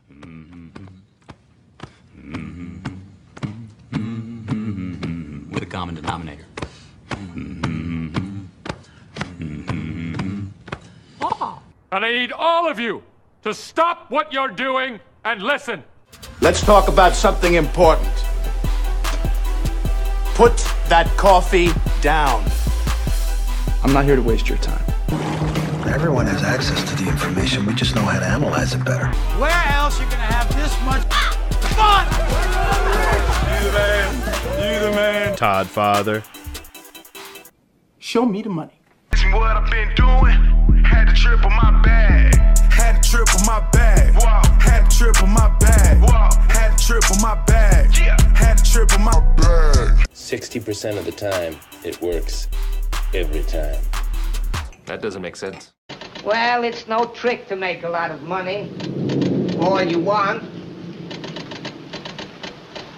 With a common denominator. And I need all of you to stop what you're doing and listen. Let's talk about something important. Put that coffee down. I'm not here to waste your time. Everyone has access to the information. We just know how to analyze it better. Where else you gonna have this much fun? You the man. Todd Father. Show me the money. What I've been doing, had to triple my bag. Had to triple my bag. Wow. Had to triple my bag. Wow. Had to triple my bag. Yeah. Had to triple my bag. 60% of the time, it works every time. That doesn't make sense. Well, it's no trick to make a lot of money. All you want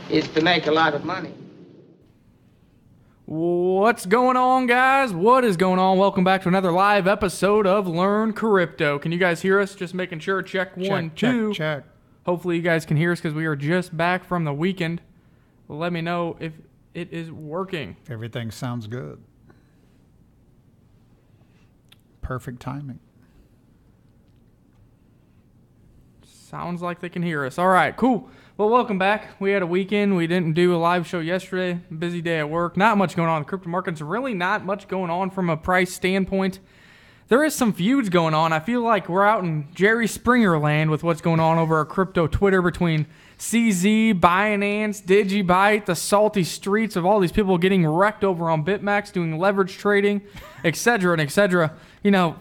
is to make a lot of money. What's going on, guys? What is going on? Welcome back to another live episode of Learn Crypto. Can you guys hear us? Just making sure. Check 1, 2. Check. Hopefully you guys can hear us because we are just back from the weekend. Let me know if it is working. Everything sounds good. Perfect timing. Sounds like they can hear us. All right, cool. Well, welcome back. We had a weekend. We didn't do a live show yesterday. Busy day at work. Not much going on in the crypto markets. Really not much going on from a price standpoint. There is some feuds going on. I feel like we're out in Jerry Springer land with what's going on over our crypto Twitter between CZ, Binance, DigiByte, the salty streets of all these people getting wrecked over on BitMax, doing leverage trading, etc. and etc. You know,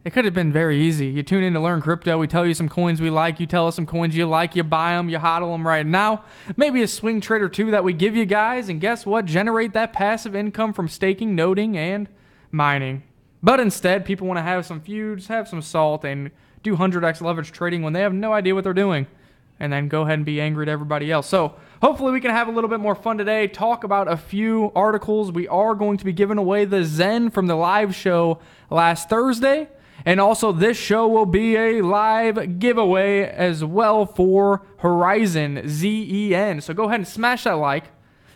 it could have been very easy. You tune in to Learn Crypto. We tell you some coins we like. You tell us some coins you like. You buy them. You hodl them right now. Maybe a swing trade or two that we give you guys. And guess what? Generate that passive income from staking, noding, and mining. But instead, people want to have some feuds, have some salt, and do 100x leverage trading when they have no idea what they're doing. And then go ahead and be angry at everybody else. So hopefully we can have a little bit more fun today. Talk about a few articles. We are going to be giving away the ZEN from the live show last Thursday. And also this show will be a live giveaway as well for Horizon ZEN. So go ahead and smash that like,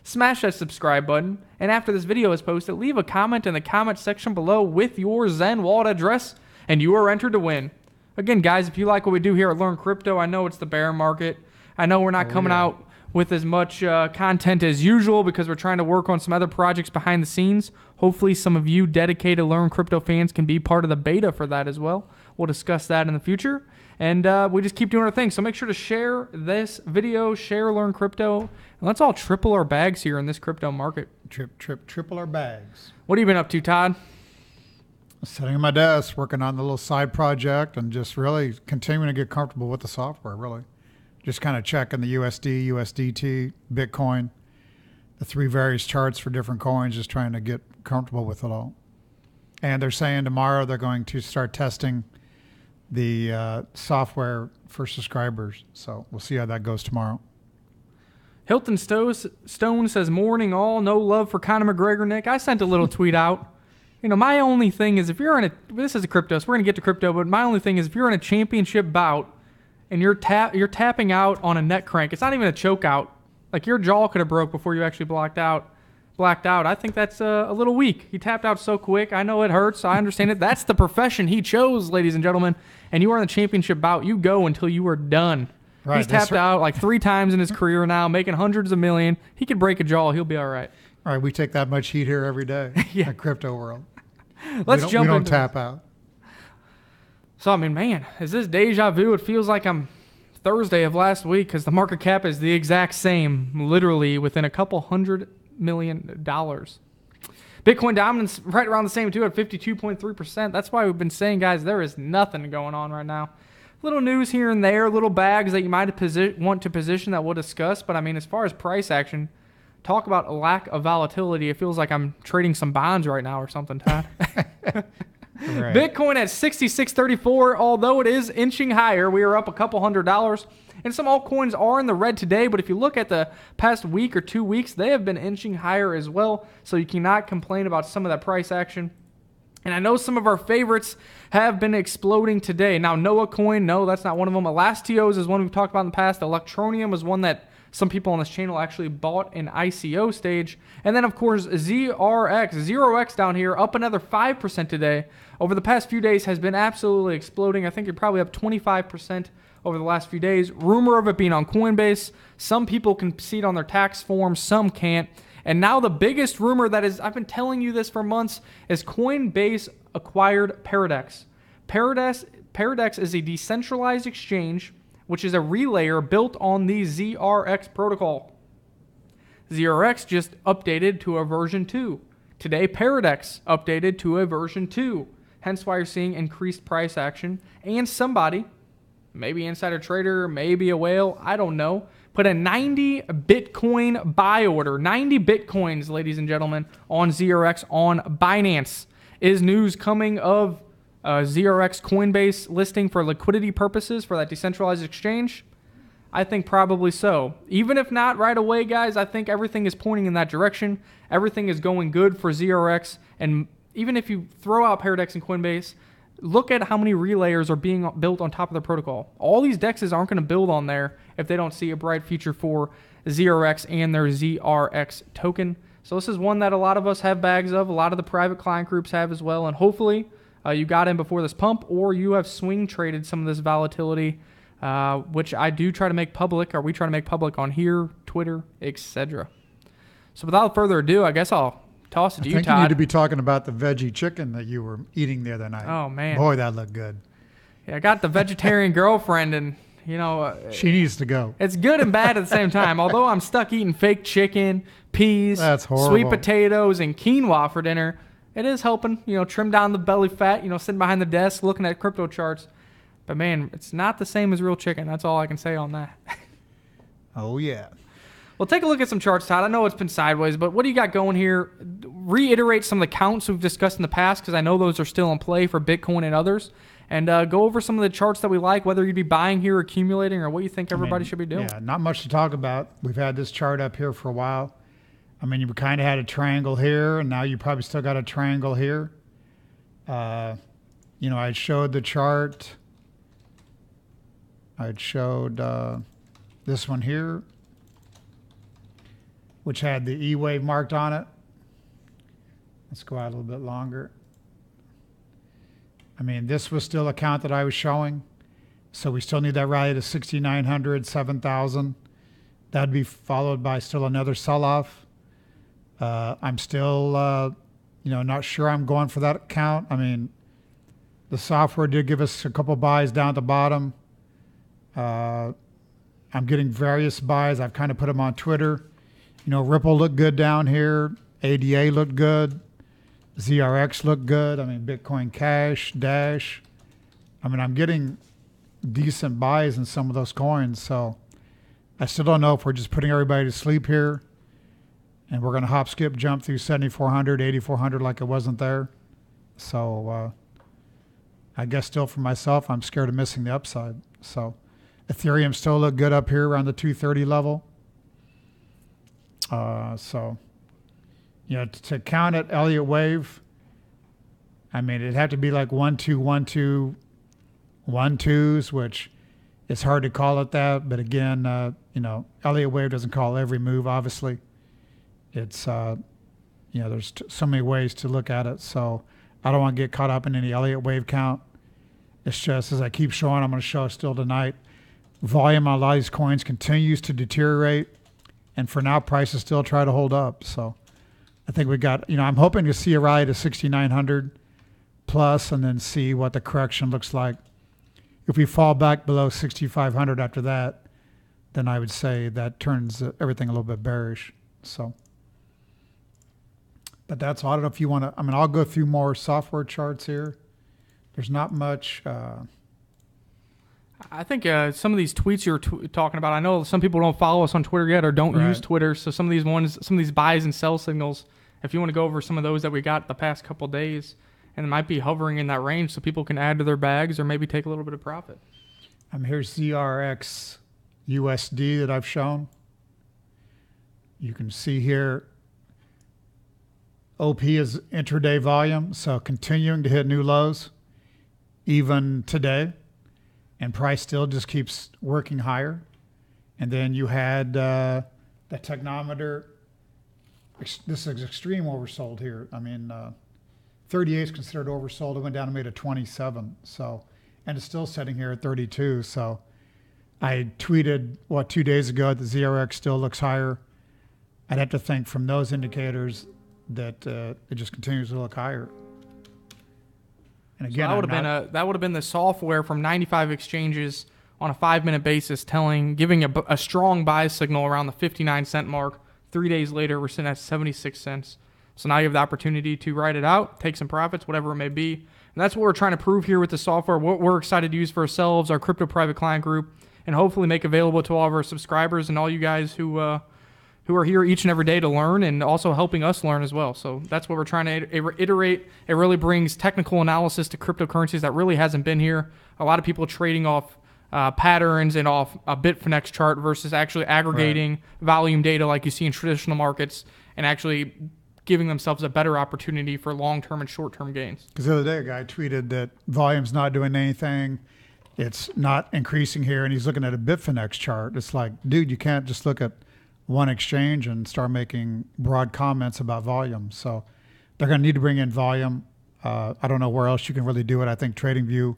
smash that subscribe button, and after this video is posted, leave a comment in the comment section below with your ZEN wallet address, and you are entered to win. Again, guys, if you like what we do here at Learn Crypto, I know it's the bear market. I know we're not coming out with as much content as usual because we're trying to work on some other projects behind the scenes. Hopefully some of you dedicated Learn Crypto fans can be part of the beta for that as well. We'll discuss that in the future. And we just keep doing our thing. So make sure to share this video, share Learn Crypto, and let's all triple our bags here in this crypto market. Triple our bags. What have you been up to, Todd? Sitting at my desk, working on the little side project and just really continuing to get comfortable with the software, really. Just kind of checking the USD, USDT, Bitcoin, the three various charts for different coins, just trying to get comfortable with it all. And they're saying tomorrow they're going to start testing the software for subscribers. So we'll see how that goes tomorrow. Hilton Stone says, morning all, no love for Conor McGregor, Nick. I sent a little tweet out. You know, my only thing is if you're in a, this is a crypto, so we're going to get to crypto, but my only thing is if you're in a championship bout and you're tapping out on a neck crank, it's not even a choke out. Like your jaw could have broke before you actually blacked out. I think that's a little weak. He tapped out so quick. I know it hurts. I understand it. That's the profession he chose, ladies and gentlemen. And you are in the championship bout. You go until you are done. Right, he's tapped out like 3 times in his career now, making hundreds of million. He could break a jaw. He'll be all right. All right, we take that much heat here every day in the crypto world. Let's jump in. We don't tap out. So, I mean, man, is this deja vu? It feels like I'm Thursday of last week because the market cap is the exact same, literally within a couple $100 million. Bitcoin dominance right around the same too at 52.3%. That's why we've been saying, guys, there is nothing going on right now. Little news here and there, little bags that you might want to position that we'll discuss. But, I mean, as far as price action, talk about a lack of volatility. It feels like I'm trading some bonds right now or something, Todd. Right. Bitcoin at 66.34, although it is inching higher. We are up a couple $100. And some altcoins are in the red today, but if you look at the past week or 2 weeks, they have been inching higher as well. So you cannot complain about some of that price action. And I know some of our favorites have been exploding today. Now, Noah Coin, no, that's not one of them. Elastios is one we've talked about in the past. Electronium is one that some people on this channel actually bought in ICO stage. And then, of course, ZRX down here, up another 5% today. Over the past few days has been absolutely exploding. I think you're probably up 25% over the last few days. Rumor of it being on Coinbase. Some people can see it on their tax form, some can't. And now the biggest rumor that is, I've been telling you this for months, is Coinbase acquired PundiX. PundiX is a decentralized exchange, which is a relayer built on the ZRX protocol. ZRX just updated to a version 2. Today, PundiX updated to a version 2. Hence why you're seeing increased price action. And somebody, maybe insider trader, maybe a whale, I don't know, put a 90 Bitcoin buy order, 90 Bitcoins, ladies and gentlemen, on ZRX on Binance. Is news coming of ZRX Coinbase listing for liquidity purposes for that decentralized exchange? I think probably so. Even if not right away, guys, I think everything is pointing in that direction. Everything is going good for ZRX. And even if you throw out PundiX and Coinbase, look at how many relayers are being built on top of the protocol. All these DEXs aren't going to build on there if they don't see a bright future for ZRX and their ZRX token. So this is one that a lot of us have bags of. A lot of the private client groups have as well. And hopefully you got in before this pump, or you have swing traded some of this volatility, which I do try to make public, or we try to make public on here, Twitter, etc. So without further ado, I guess I'll toss it to you, Todd. I think you need to be talking about the veggie chicken that you were eating the other night. Oh, man. Boy, that looked good. Yeah, I got the vegetarian girlfriend, and, you know. She needs to go. It's good and bad at the same time. Although I'm stuck eating fake chicken, peas, That's horrible. sweet potatoes, and quinoa for dinner, it is helping, you know, trim down the belly fat, you know, sitting behind the desk looking at crypto charts. But, man, it's not the same as real chicken. That's all I can say on that. Oh, yeah. Well, take a look at some charts, Todd. I know it's been sideways, but what do you got going here? Reiterate some of the counts we've discussed in the past, because I know those are still in play for Bitcoin and others. And go over some of the charts that we like, whether you'd be buying here, accumulating, or what you think everybody should be doing. Yeah, not much to talk about. We've had this chart up here for a while. I mean, you kind of had a triangle here, and now you probably still got a triangle here. You know, I showed the chart. I showed this one here, which had the E wave marked on it. Let's go out a little bit longer. I mean, this was still a count that I was showing. So we still need that rally to 6,900, 7,000. That'd be followed by still another sell-off. I'm still, you know, not sure I'm going for that count. I mean, the software did give us a couple buys down at the bottom. I'm getting various buys. I've kind of put them on Twitter. You know, Ripple looked good down here. ADA looked good. ZRX looked good. I mean, Bitcoin Cash, Dash. I mean, I'm getting decent buys in some of those coins. So I still don't know if we're just putting everybody to sleep here and we're going to hop, skip, jump through 7,400, 8,400 like it wasn't there. So I guess still for myself, I'm scared of missing the upside. So Ethereum still look good up here around the 230 level. So, you know, to count at Elliott Wave, I mean, it'd have to be like 1, 2, 1, 2, 1, 2s, which it's hard to call it that. But again, you know, Elliott Wave doesn't call every move, obviously. It's, you know, there's so many ways to look at it. So I don't want to get caught up in any Elliott Wave count. It's just, as I keep showing, I'm going to show it still tonight. Volume on a lot of these coins continues to deteriorate. And for now, prices still try to hold up. So I think we got, you know, I'm hoping to see a rally to 6,900 plus and then see what the correction looks like. If we fall back below 6,500 after that, then I would say that turns everything a little bit bearish. So, but that's all. I don't know if you want to, I mean, I'll go through more software charts here. There's not much. I think some of these tweets you're talking about, I know some people don't follow us on Twitter yet or don't use Twitter. So some of these ones, some of these buys and sell signals, if you want to go over some of those that we got the past couple of days, and it might be hovering in that range so people can add to their bags or maybe take a little bit of profit. Here's ZRX USD that I've shown. You can see here OP is intraday volume, so continuing to hit new lows even today, and price still just keeps working higher. And then you had the technometer. This is extreme oversold here. I mean, 38 is considered oversold. It went down and made a 27. So, and it's still sitting here at 32. So I tweeted, 2 days ago, the ZRX still looks higher. I'd have to think from those indicators that it just continues to look higher. And again, so that would have been the software from 95 exchanges on a 5-minute basis, giving a strong buy signal around the 59-cent mark. 3 days later, we're sitting at 76 cents. So now you have the opportunity to write it out, take some profits, whatever it may be. And that's what we're trying to prove here with the software. What we're excited to use for ourselves, our crypto private client group, and hopefully make available to all of our subscribers and all you guys who are here each and every day to learn, and also helping us learn as well. So that's what we're trying to iterate. It really brings technical analysis to cryptocurrencies that really hasn't been here. A lot of people trading off patterns and off a Bitfinex chart versus actually aggregating volume data like you see in traditional markets and actually giving themselves a better opportunity for long-term and short-term gains. Because the other day a guy tweeted that volume's not doing anything. It's not increasing here, and he's looking at a Bitfinex chart. It's like, dude, you can't just look at one exchange and start making broad comments about volume. So they're going to need to bring in volume. I don't know where else you can really do it. I think TradingView,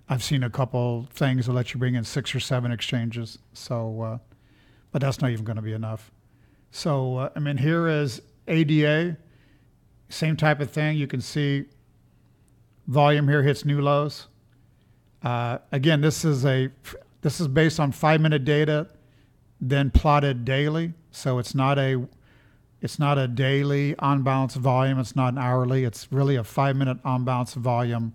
I've seen a couple things that let you bring in 6 or 7 exchanges. So, but that's not even going to be enough. So, I mean, here is ADA, same type of thing. You can see volume here hits new lows. Again, this is based on 5-minute data, then plotted daily. So it's not a daily on balance volume. It's not an hourly. It's really a 5-minute on balance volume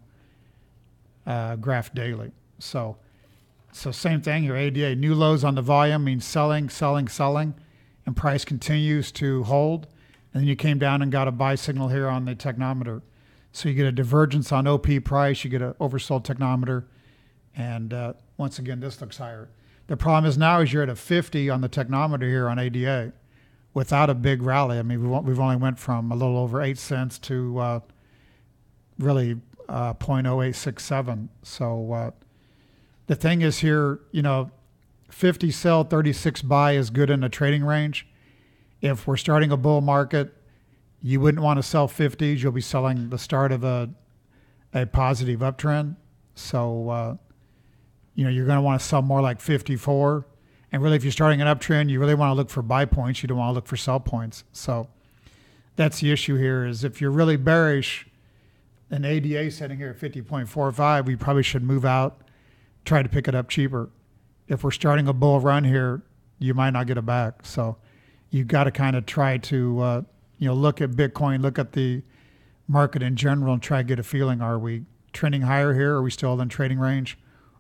graph daily. So same thing here. ADA, new lows on the volume means selling, and price continues to hold. And then you came down and got a buy signal here on the technometer. So you get a divergence on OP price. You get an oversold technometer. And once again, this looks higher. The problem is now is you're at a 50 on the technometer here on ADA without a big rally. I mean, we've only went from a little over 8 cents to really 0.0867. So the thing is here, 50 sell, 36 buy is good in a trading range. If we're starting a bull market, you wouldn't want to sell 50s. You'll be selling the start of a positive uptrend. So, you're going to want to sell more like 54. And really, if you're starting an uptrend, you really want to look for buy points. You don't want to look for sell points. So that's the issue here is if you're really bearish, an ADA setting here at 50.45, we probably should move out, try to pick it up cheaper. If we're starting a bull run here, you might not get it back. So you've got to kind of try to, look at Bitcoin, look at the market in general and try to get a feeling. Are we trending higher here? Are we still in trading range?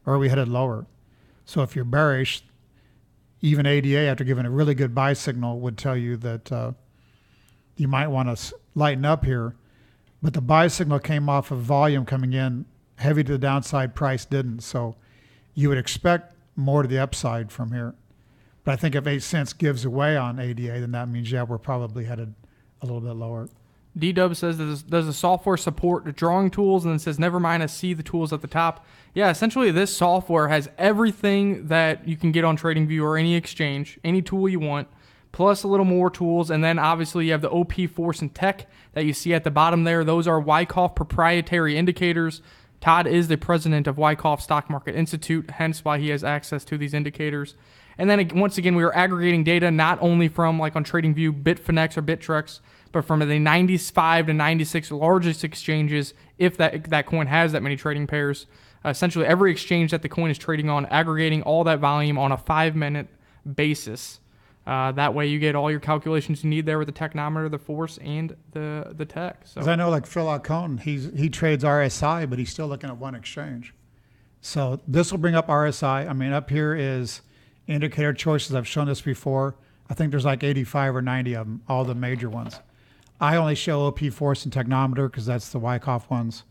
Or are we headed lower? So if you're bearish, even ADA, after giving a really good buy signal, would tell you that you might want to lighten up here. But the buy signal came off of volume coming in heavy to the downside, price didn't. So you would expect more to the upside from here. But I think if 8 cents gives away on ADA, then that means, we're probably headed a little bit lower. D-Dub says, does the software support the drawing tools? And then says, never mind, I see the tools at the top. Yeah, essentially this software has everything that you can get on TradingView or any exchange, any tool you want, plus a little more tools. And then obviously you have the OP Force and Tech that you see at the bottom there. Those are Wyckoff proprietary indicators. Todd is the president of Wyckoff Stock Market Institute, hence why he has access to these indicators. And then once again, we are aggregating data not only from like on TradingView, Bitfinex or Bittrex, but from the 95 to 96 largest exchanges, if that coin has that many trading pairs. Essentially, every exchange that the coin is trading on, aggregating all that volume on a 5-minute basis. That way you get all your calculations you need there with the technometer, the force, and the tech. So. 'Cause I know like Phil Alcone, he trades RSI, but he's still looking at one exchange. So this will bring up RSI. I mean, up here is indicator choices. I've shown this before. I think there's like 85 or 90 of them, all the major ones. I only show OP Force and Technometer because that's the Wyckoff ones,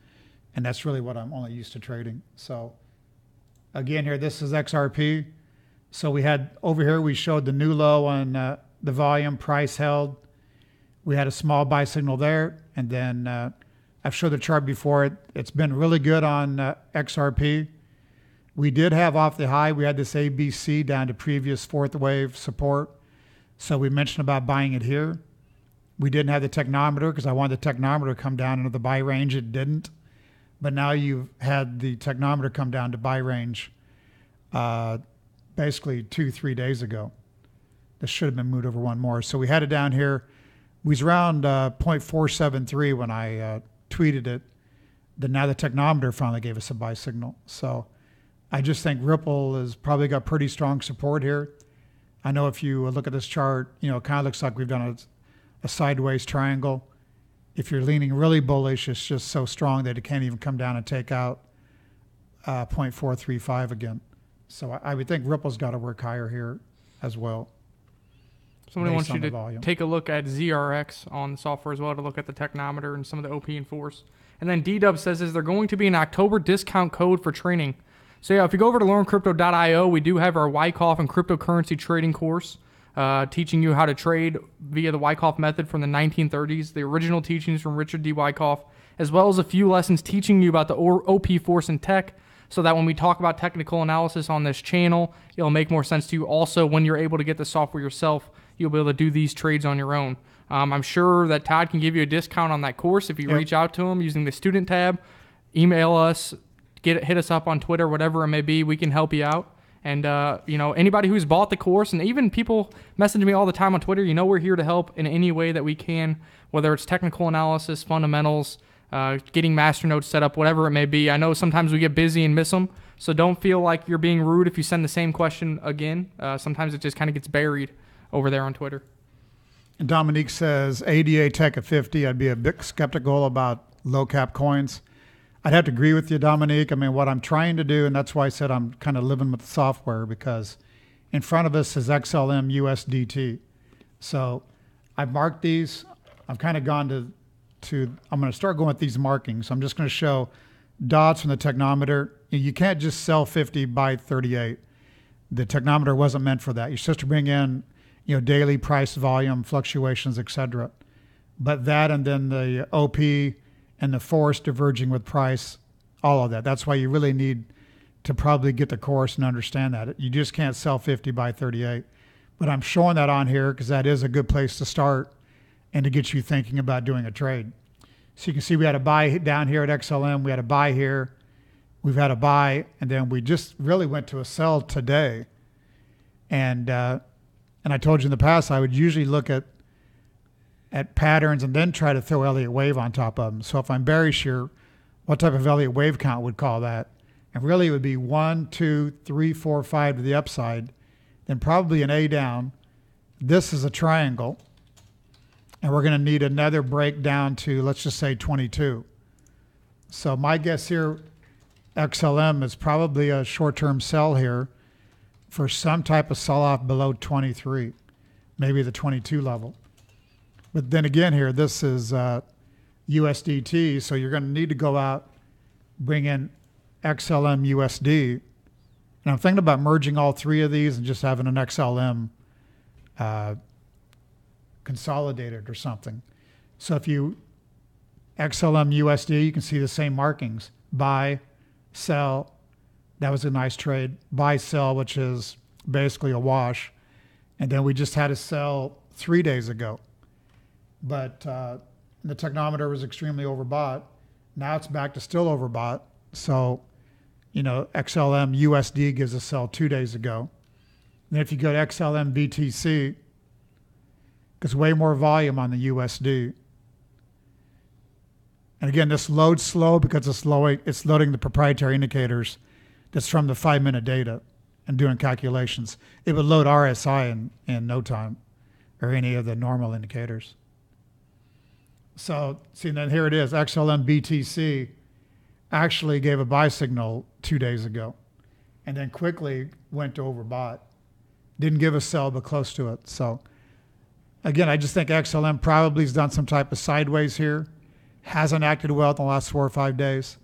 and that's really what I'm only used to trading. So again here, this is XRP. So we had over here, we showed the new low on the volume, price held. We had a small buy signal there, and then I've showed the chart before. It's been really good on XRP. We did have off the high, we had this ABC down to previous fourth wave support. So we mentioned about buying it here. We didn't have the technometer because I wanted the technometer to come down into the buy range. It didn't. But now you've had the technometer come down to buy range basically 2-3 days ago. This should have been moved over one more. So we had it down here. We was around 0.473 when I tweeted it. Then now the technometer finally gave us a buy signal. So I just think Ripple has probably got pretty strong support here. I know if you look at this chart, it kind of looks like we've done a sideways triangle. If you're leaning really bullish, it's just so strong that it can't even come down and take out 0.435 again. So I would think Ripple's got to work higher here as well. Somebody wants you to take a look at ZRX on the software as well to look at the technometer and some of the OP and force. And then D-Dub says, is there going to be an October discount code for training? So yeah, if you go over to learncrypto.io, we do have our Wyckoff and cryptocurrency trading course teaching you how to trade via the Wyckoff method from the 1930s, the original teachings from Richard D. Wyckoff, as well as a few lessons teaching you about the OP force and tech, so that when we talk about technical analysis on this channel, it'll make more sense to you. Also, when you're able to get the software yourself, you'll be able to do these trades on your own. I'm sure that Todd can give you a discount on that course if you reach out to him using the student tab. Email us, hit us up on Twitter, whatever it may be. We can help you out. And, anybody who's bought the course, and even people message me all the time on Twitter, we're here to help in any way that we can, whether it's technical analysis, fundamentals, getting masternodes set up, whatever it may be. I know sometimes we get busy and miss them, so don't feel like you're being rude if you send the same question again. Sometimes it just kind of gets buried over there on Twitter. And Dominique says, ADA Tech at 50, I'd be a bit skeptical about low cap coins. I'd have to agree with you, Dominique. I mean, what I'm trying to do, and that's why I said I'm kind of living with the software, because in front of us is XLM USDT. So I've marked these. I've kind of gone to I'm going to start going with these markings. I'm just going to show dots from the technometer. You can't just sell 50 by 38. The technometer wasn't meant for that. You're supposed to bring in, daily price, volume, fluctuations, etc. But that, and then the OP and the force diverging with price, all of that. That's why you really need to probably get the course and understand that. You just can't sell 50 by 38. But I'm showing that on here because that is a good place to start and to get you thinking about doing a trade. So you can see we had a buy down here at XLM. We had a buy here. We've had a buy, and then we just really went to a sell today. And I told you in the past I would usually look at patterns and then try to throw Elliott wave on top of them. So if I'm bearish here, what type of Elliott wave count would call that? And really it would be 1, 2, 3, 4, 5 to the upside, then probably an A down. This is a triangle, and we're going to need another break down to, let's just say 22. So my guess here, XLM is probably a short-term sell here for some type of sell-off below 23, maybe the 22 level. But then again here, this is USDT, so you're going to need to go out, bring in XLM USD. And I'm thinking about merging all three of these and just having an XLM consolidated or something. So if you XLM USD, you can see the same markings. Buy, sell, that was a nice trade. Buy, sell, which is basically a wash. And then we just had a sell 3 days ago. But the technometer was extremely overbought. Now it's back to still overbought. So, XLM USD gives a sell 2 days ago. And if you go to XLM BTC, there's way more volume on the USD. And again, this loads slow because it's loading the proprietary indicators that's from the 5-minute data and doing calculations. It would load RSI in no time, or any of the normal indicators. So, see, then here it is. XLM BTC actually gave a buy signal 2 days ago and then quickly went to overbought. Didn't give a sell, but close to it. So, again, I just think XLM probably has done some type of sideways here. Hasn't acted well in the last 4 or 5 days.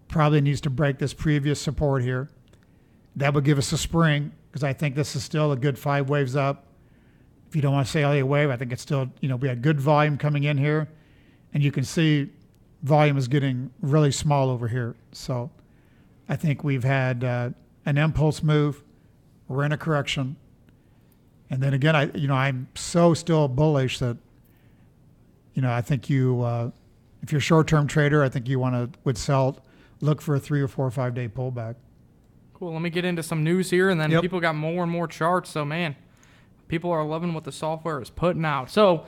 Probably needs to break this previous support here. That would give us a spring, because I think this is still a good 5 waves up. if you don't want to say Elliott wave, I think it's still, we had good volume coming in here, and you can see volume is getting really small over here. So I think we've had an impulse move. We're in a correction. And then again, I'm so still bullish that, I think you, if you're a short-term trader, I think you would sell, look for a 3 or 4 or 5 day pullback. Cool. Let me get into some news here, and then people got more and more charts. So, man, people are loving what the software is putting out. So,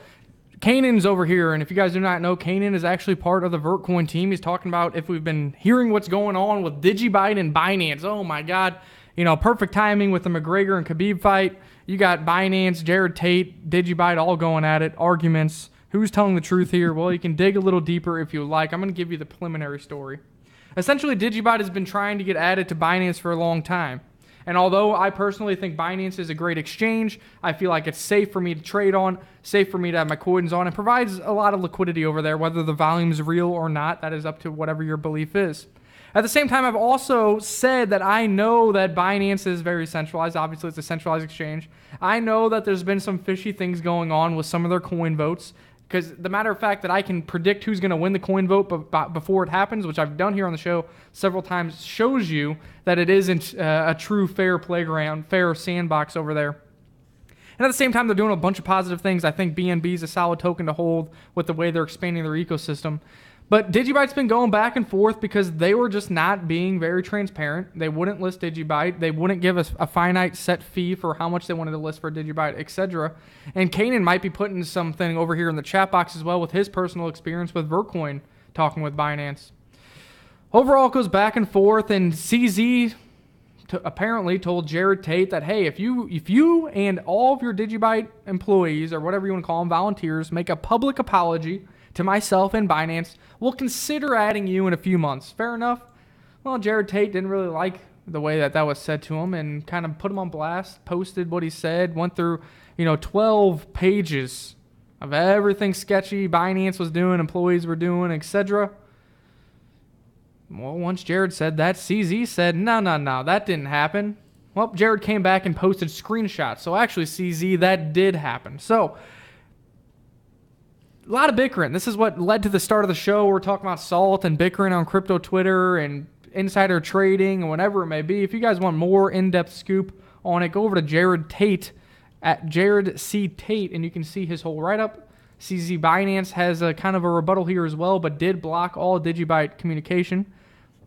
Kanan's over here, and if you guys do not know, Kanan is actually part of the Vertcoin team. He's talking about if we've been hearing what's going on with DigiByte and Binance. Oh, my God. Perfect timing with the McGregor and Khabib fight. You got Binance, Jared Tate, DigiByte all going at it, arguments. Who's telling the truth here? Well, you can dig a little deeper if you like. I'm going to give you the preliminary story. Essentially, DigiByte has been trying to get added to Binance for a long time. And although I personally think Binance is a great exchange, I feel like it's safe for me to trade on, safe for me to have my coins on, and provides a lot of liquidity over there, whether the volume is real or not. That is up to whatever your belief is. At the same time, I've also said that I know that Binance is very centralized. Obviously, it's a centralized exchange. I know that there's been some fishy things going on with some of their coin votes, because the matter of fact that I can predict who's going to win the coin vote before it happens, which I've done here on the show several times, shows you that it isn't a true fair playground, fair sandbox over there. And at the same time, they're doing a bunch of positive things. I think BNB is a solid token to hold with the way they're expanding their ecosystem. But DigiByte's been going back and forth because they were just not being very transparent. They wouldn't list DigiByte. They wouldn't give us a finite set fee for how much they wanted to list for DigiByte, etc. And Kanan might be putting something over here in the chat box as well with his personal experience with Vertcoin talking with Binance. Overall, it goes back and forth, and CZ apparently told Jared Tate that, hey, if you and all of your DigiByte employees, or whatever you want to call them, volunteers, make a public apology to myself and Binance, we'll consider adding you in a few months. Fair enough? Well, Jared Tate didn't really like the way that was said to him and kind of put him on blast, posted what he said, went through, 12 pages of everything sketchy Binance was doing, employees were doing, etc. Well, once Jared said that, CZ said, no, that didn't happen. Well, Jared came back and posted screenshots. So actually, CZ, that did happen. So a lot of bickering. This is what led to the start of the show. We're talking about salt and bickering on crypto Twitter and insider trading and whatever it may be. If you guys want more in-depth scoop on it, go over to Jared Tate at Jared C. Tate, and you can see his whole write-up. CZ Binance has a kind of a rebuttal here as well, but did block all DigiByte communication,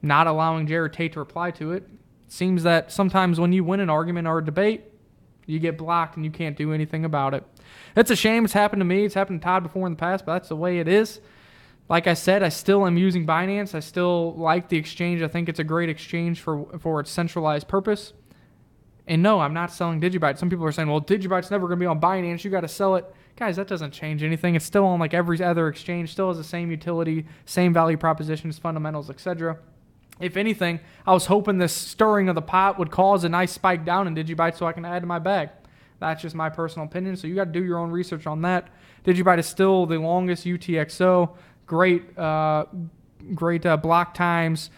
not allowing Jared Tate to reply to it. It seems that sometimes when you win an argument or a debate, you get blocked and you can't do anything about it. It's a shame. It's happened to me. It's happened to Todd before in the past, but that's the way it is. Like I said, I still am using Binance. I still like the exchange. I think it's a great exchange for its centralized purpose. And no, I'm not selling DigiByte. Some people are saying, well, DigiByte's never going to be on Binance. You got to sell it. Guys, that doesn't change anything. It's still on like every other exchange. Still has the same utility, same value propositions, fundamentals, etc. If anything, I was hoping this stirring of the pot would cause a nice spike down in DigiByte so I can add to my bag. That's just my personal opinion, so you got to do your own research on that. DigiByte is still the longest UTXO, great block times,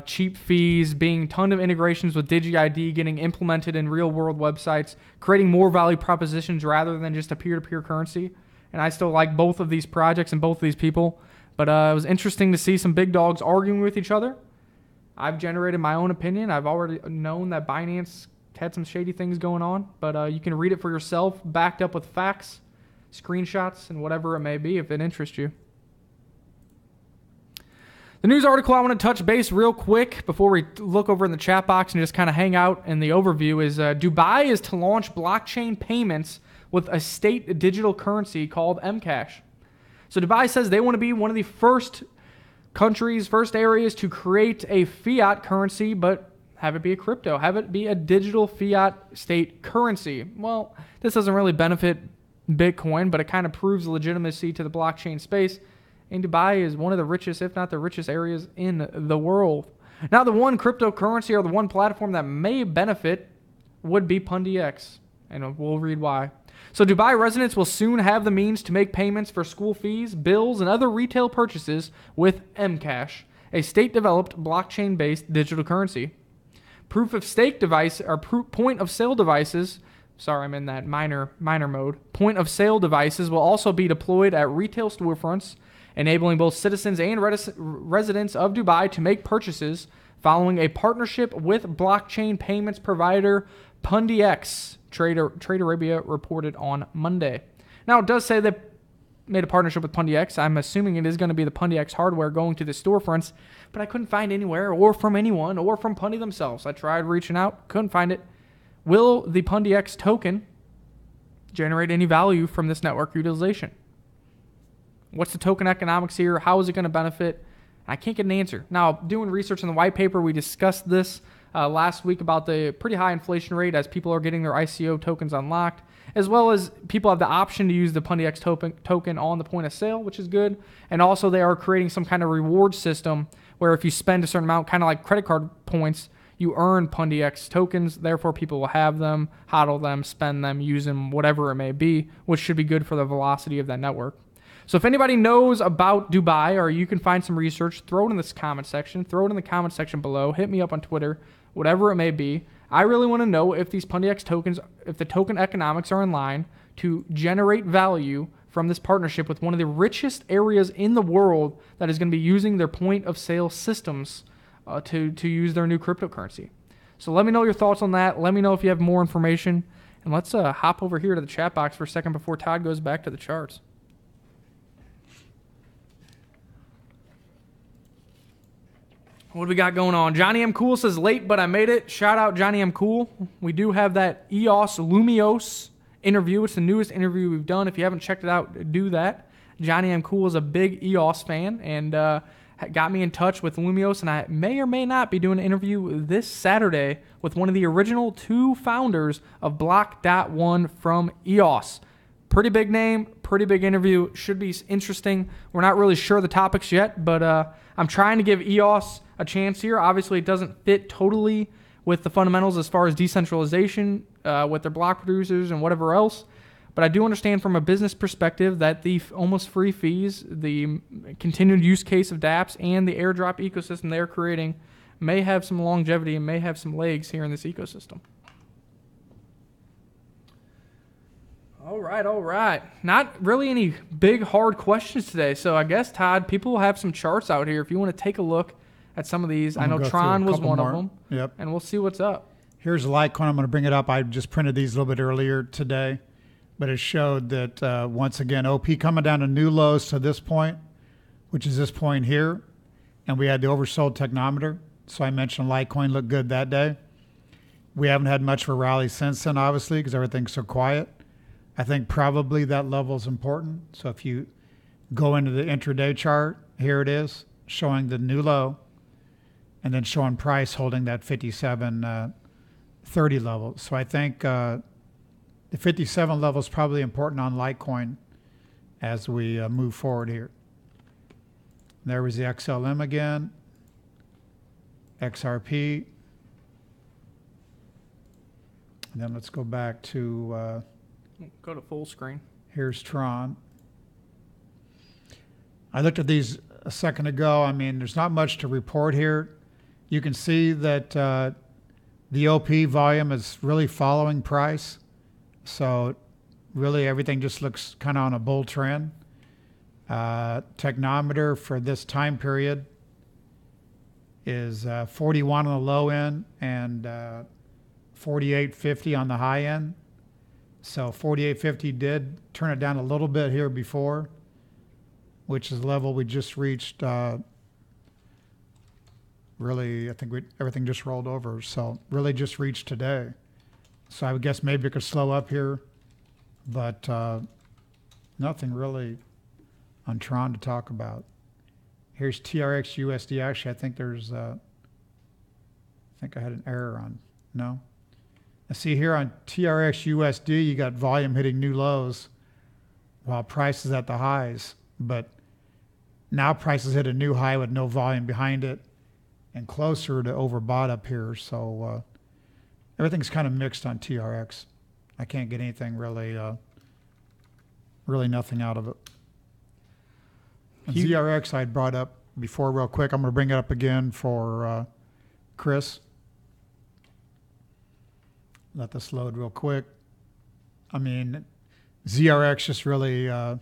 cheap fees, being ton of integrations with DigiID, getting implemented in real-world websites, creating more value propositions rather than just a peer-to-peer currency. And I still like both of these projects and both of these people. But it was interesting to see some big dogs arguing with each other. I've generated my own opinion. I've already known that Binance had some shady things going on, but you can read it for yourself, backed up with facts, screenshots, and whatever it may be if it interests you. The news article I want to touch base real quick before we look over in the chat box and just kind of hang out in the overview is Dubai is to launch blockchain payments with a state digital currency called Mcash. So Dubai says they want to be one of the first countries, first areas to create a fiat currency, but have it be a crypto, have it be a digital fiat state currency. Well, this doesn't really benefit Bitcoin, but it kind of proves legitimacy to the blockchain space. And Dubai is one of the richest, if not the richest areas in the world. Now, the one cryptocurrency or the one platform that may benefit would be Pundi X, and we'll read why. So Dubai residents will soon have the means to make payments for school fees, bills, and other retail purchases with Mcash, a state-developed blockchain-based digital currency. Proof-of-stake device or point-of-sale devices Sorry, I'm in that minor mode. Point of sale devices will also be deployed at retail storefronts, enabling both citizens and residents of Dubai to make purchases following a partnership with blockchain payments provider Pundi X, Trade Arabia reported on Monday. Now, it does say they made a partnership with Pundi X. I'm assuming it is going to be the Pundi X hardware going to the storefronts, but I couldn't find anywhere or from anyone or from Pundi themselves. I tried reaching out, couldn't find it. Will the Pundi X token generate any value from this network utilization? What's the token economics here? How is it going to benefit? I can't get an answer. Now, doing research in the white paper, we discussed this last week about the pretty high inflation rate as people are getting their ICO tokens unlocked, as well as people have the option to use the Pundi X token on the point of sale, which is good. And also they are creating some kind of reward system where if you spend a certain amount, kind of like credit card points, you earn Pundi X tokens. Therefore, people will have them, hodl them, spend them, use them, whatever it may be, which should be good for the velocity of that network. So if anybody knows about Dubai, or you can find some research, throw it in this comment section. Throw it in the comment section below. Hit me up on Twitter, whatever it may be. I really want to know if these Pundi X tokens, if the token economics are in line to generate value from this partnership with one of the richest areas in the world that is going to be using their point of sale systems to use their new cryptocurrency. So let me know your thoughts on that. Let me know if you have more information. And let's hop over here to the chat box for a second before Todd goes back to the charts. What do we got going on? Johnny M. Cool says, late, but I made it. Shout out Johnny M. Cool. We do have that EOS Lumios interview. It's the newest interview we've done. If you haven't checked it out, do that. Johnny M. Cool is a big EOS fan and got me in touch with Lumios, and I may or may not be doing an interview this Saturday with one of the original 2 founders of Block.1 from EOS. Pretty big name, pretty big interview. Should be interesting. We're not really sure the topics yet, but I'm trying to give EOS a chance here. Obviously, it doesn't fit totally with the fundamentals as far as decentralization with their block producers and whatever else. But I do understand from a business perspective that the almost free fees, the continued use case of dApps, and the airdrop ecosystem they're creating may have some longevity and may have some legs here in this ecosystem. All right. Not really any big, hard questions today. So I guess, Todd, people will have some charts out here if you want to take a look at some of these. I know Tron was one of them. Yep. And we'll see what's up. Here's Litecoin. I'm going to bring it up. I just printed these a little bit earlier today, but it showed that once again, OP coming down to new lows to this point, which is this point here. And we had the oversold technometer. So I mentioned Litecoin looked good that day. We haven't had much of a rally since then, obviously, because everything's so quiet. I think probably that level is important. So if you go into the intraday chart, here it is, showing the new low, and then showing price holding that 57.30 level. So I think the 57 level is probably important on Litecoin as we move forward here. There was the XLM again, XRP. And then let's go back to... go to full screen. Here's Tron. I looked at these a second ago. I mean, there's not much to report here. You can see that the OP volume is really following price. So really everything just looks kind of on a bull trend. Technometer for this time period is 41 on the low end and 48.50 on the high end. So 48.50 did turn it down a little bit here before, which is the level we just reached. Really, I think everything just rolled over. So really just reached today. So I would guess maybe it could slow up here, but nothing really on Tron to talk about. Here's TRX USD. Actually, I think there's, I think I had an error on, no? I see here on TRX USD, you got volume hitting new lows while price is at the highs. But now prices hit a new high with no volume behind it and closer to overbought up here. So everything's kind of mixed on TRX. I can't get anything really, really nothing out of it. And ZRX I brought up before real quick. I'm going to bring it up again for Chris. Let this load real quick. I mean, ZRX just really has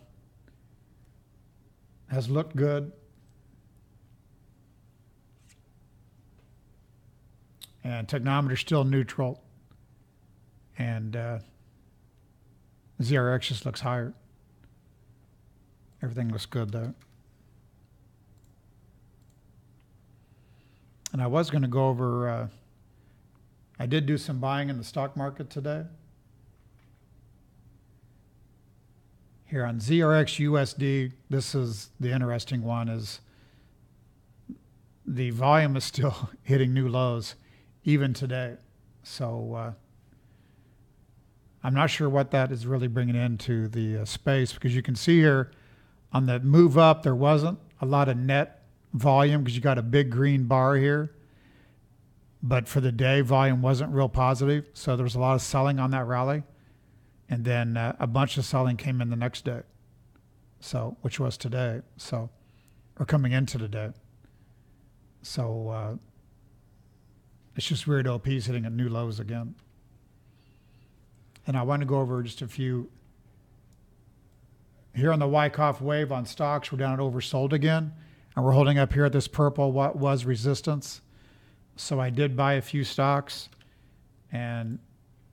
looked good. And technometer's still neutral. And ZRX just looks higher. Everything looks good there. And I was going to go over, I did do some buying in the stock market today. Here on ZRX USD, this is the interesting one, is the volume is still hitting new lows even today. So I'm not sure what that is really bringing into the space, because you can see here on the move up, there wasn't a lot of net volume because you got a big green bar here. But for the day, volume wasn't real positive. So there was a lot of selling on that rally. And then a bunch of selling came in the next day, so which was today, so or coming into today. So it's just weird. LP's hitting at new lows again. And I want to go over just a few. Here on the Wyckoff wave on stocks, we're down at oversold again, and we're holding up here at this purple what was resistance. So I did buy a few stocks, and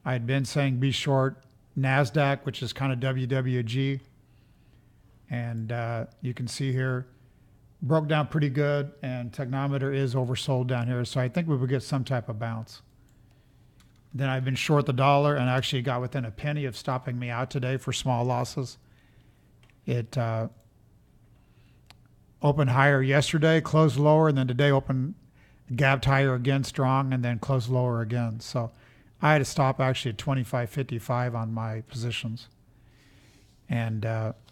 I had been saying be short NASDAQ, which is kind of WWG. And you can see here, broke down pretty good, and technometer is oversold down here. So I think we would get some type of bounce. Then I've been short the dollar and actually got within a penny of stopping me out today for small losses. It opened higher yesterday, closed lower, and then today opened, gapped higher again strong, and then closed lower again. So I had to stop actually at 25.55 on my positions. And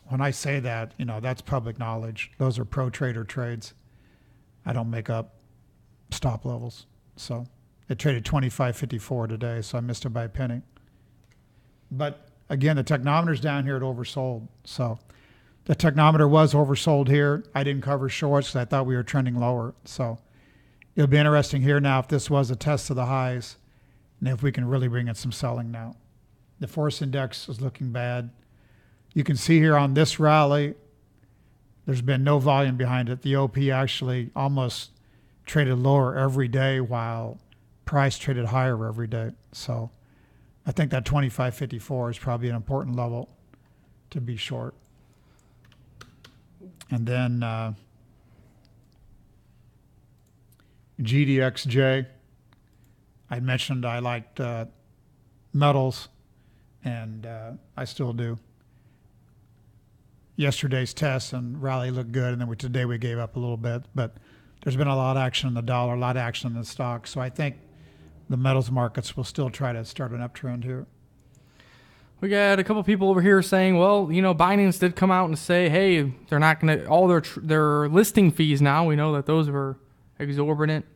when I say that, you know, that's public knowledge. Those are pro trader trades. I don't make up stop levels. So it traded 25.54 today, so I missed it by a penny. But again, the technometer's down here at oversold. So the technometer was oversold here. I didn't cover shorts because I thought we were trending lower. So it'll be interesting here now if this was a test of the highs, and if we can really bring in some selling now. The force index is looking bad. You can see here on this rally, there's been no volume behind it. The OP actually almost traded lower every day while price traded higher every day. So I think that 25.54 is probably an important level to be short. And then GDXJ, I mentioned I liked metals, and I still do. Yesterday's test and rally looked good, and then today we gave up a little bit. But there's been a lot of action in the dollar, a lot of action in the stock. So I think the metals markets will still try to start an uptrend here. We got a couple people over here saying, well, you know, Binance did come out and say, hey, they're not going to, all their listing fees now, we know that those were exorbitant,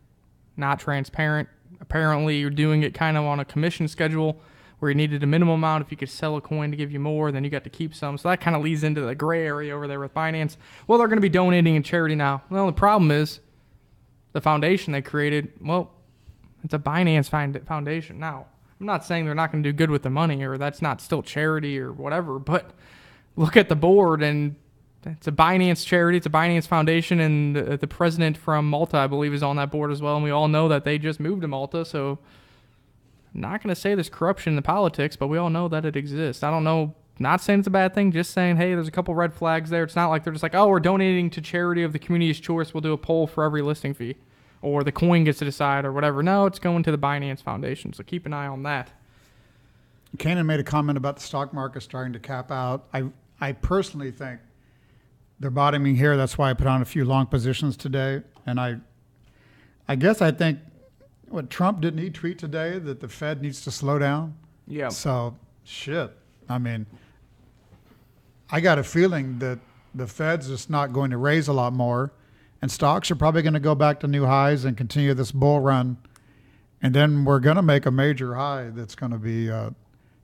not transparent. Apparently, you're doing it kind of on a commission schedule where you needed a minimum amount. If you could sell a coin to give you more, then you got to keep some. So that kind of leads into the gray area over there with Binance. Well, they're going to be donating in charity now. Well, the problem is the foundation they created, well, it's a Binance foundation. Now, I'm not saying they're not going to do good with the money or that's not still charity or whatever, but look at the board, and it's a Binance charity. It's a Binance foundation, and the president from Malta, I believe, is on that board as well. And we all know that they just moved to Malta, so I'm not going to say there's corruption in the politics, but we all know that it exists. I don't know, not saying it's a bad thing, just saying, hey, there's a couple red flags there. It's not like they're just like, oh, we're donating to charity of the community's choice. We'll do a poll for every listing fee, or the coin gets to decide, or whatever. No, it's going to the Binance Foundation, so keep an eye on that. Kanan made a comment about the stock market starting to cap out. I personally think they're bottoming here. That's why I put on a few long positions today. And I guess I think what Trump didn't he tweet today that the Fed needs to slow down? Yeah. So shit. I mean, I got a feeling that the Fed's just not going to raise a lot more, and stocks are probably going to go back to new highs and continue this bull run. And then we're going to make a major high that's going to be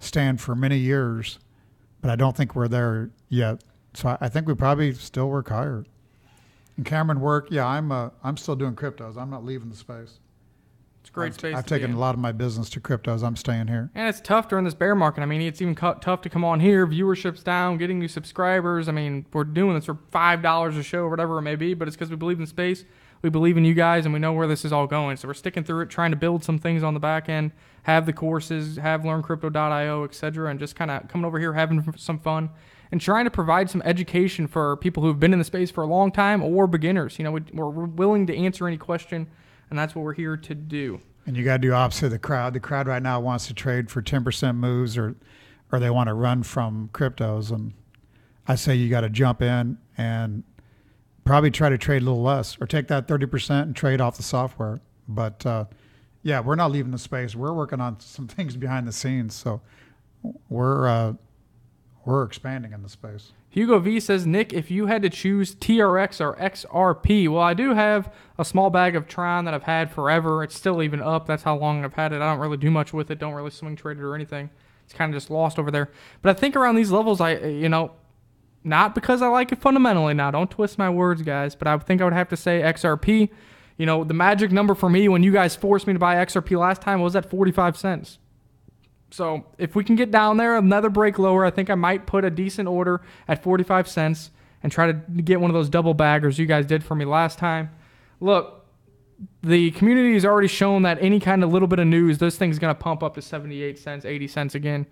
stand for many years, but I don't think we're there yet. So I think we probably still work higher. And Cameron work, yeah, I'm still doing cryptos. I'm not leaving the space. It's great space. I've taken a lot of my business to cryptos. I'm staying here. And it's tough during this bear market. I mean, it's even tough to come on here. Viewership's down, getting new subscribers. I mean, we're doing this for $5 a show or whatever it may be, but it's because we believe in space. We believe in you guys, and we know where this is all going. So we're sticking through it, trying to build some things on the back end, have the courses, have learncrypto.io, etc., and just kind of coming over here, having some fun, and trying to provide some education for people who've been in the space for a long time or beginners. You know, we're willing to answer any question, and that's what we're here to do. And you got to do opposite of the crowd. The crowd right now wants to trade for 10% moves, or they want to run from cryptos. And I say you got to jump in and probably try to trade a little less, or take that 30% and trade off the software. But yeah, we're not leaving the space. We're working on some things behind the scenes. So we're expanding in the space. Hugo V says, Nick, if you had to choose TRX or XRP, well, I do have a small bag of Tron that I've had forever. It's still even up. That's how long I've had it. I don't really do much with it. Don't really swing trade it or anything. It's kind of just lost over there. But I think around these levels, not because I like it fundamentally now. Don't twist my words, guys. But I think I would have to say XRP. You know, the magic number for me when you guys forced me to buy XRP last time was at 45 cents. So if we can get down there, another break lower, I think I might put a decent order at 45 cents and try to get one of those double baggers you guys did for me last time. Look, the community has already shown that any kind of little bit of news, this thing's going to pump up to 78 cents, 80 cents again.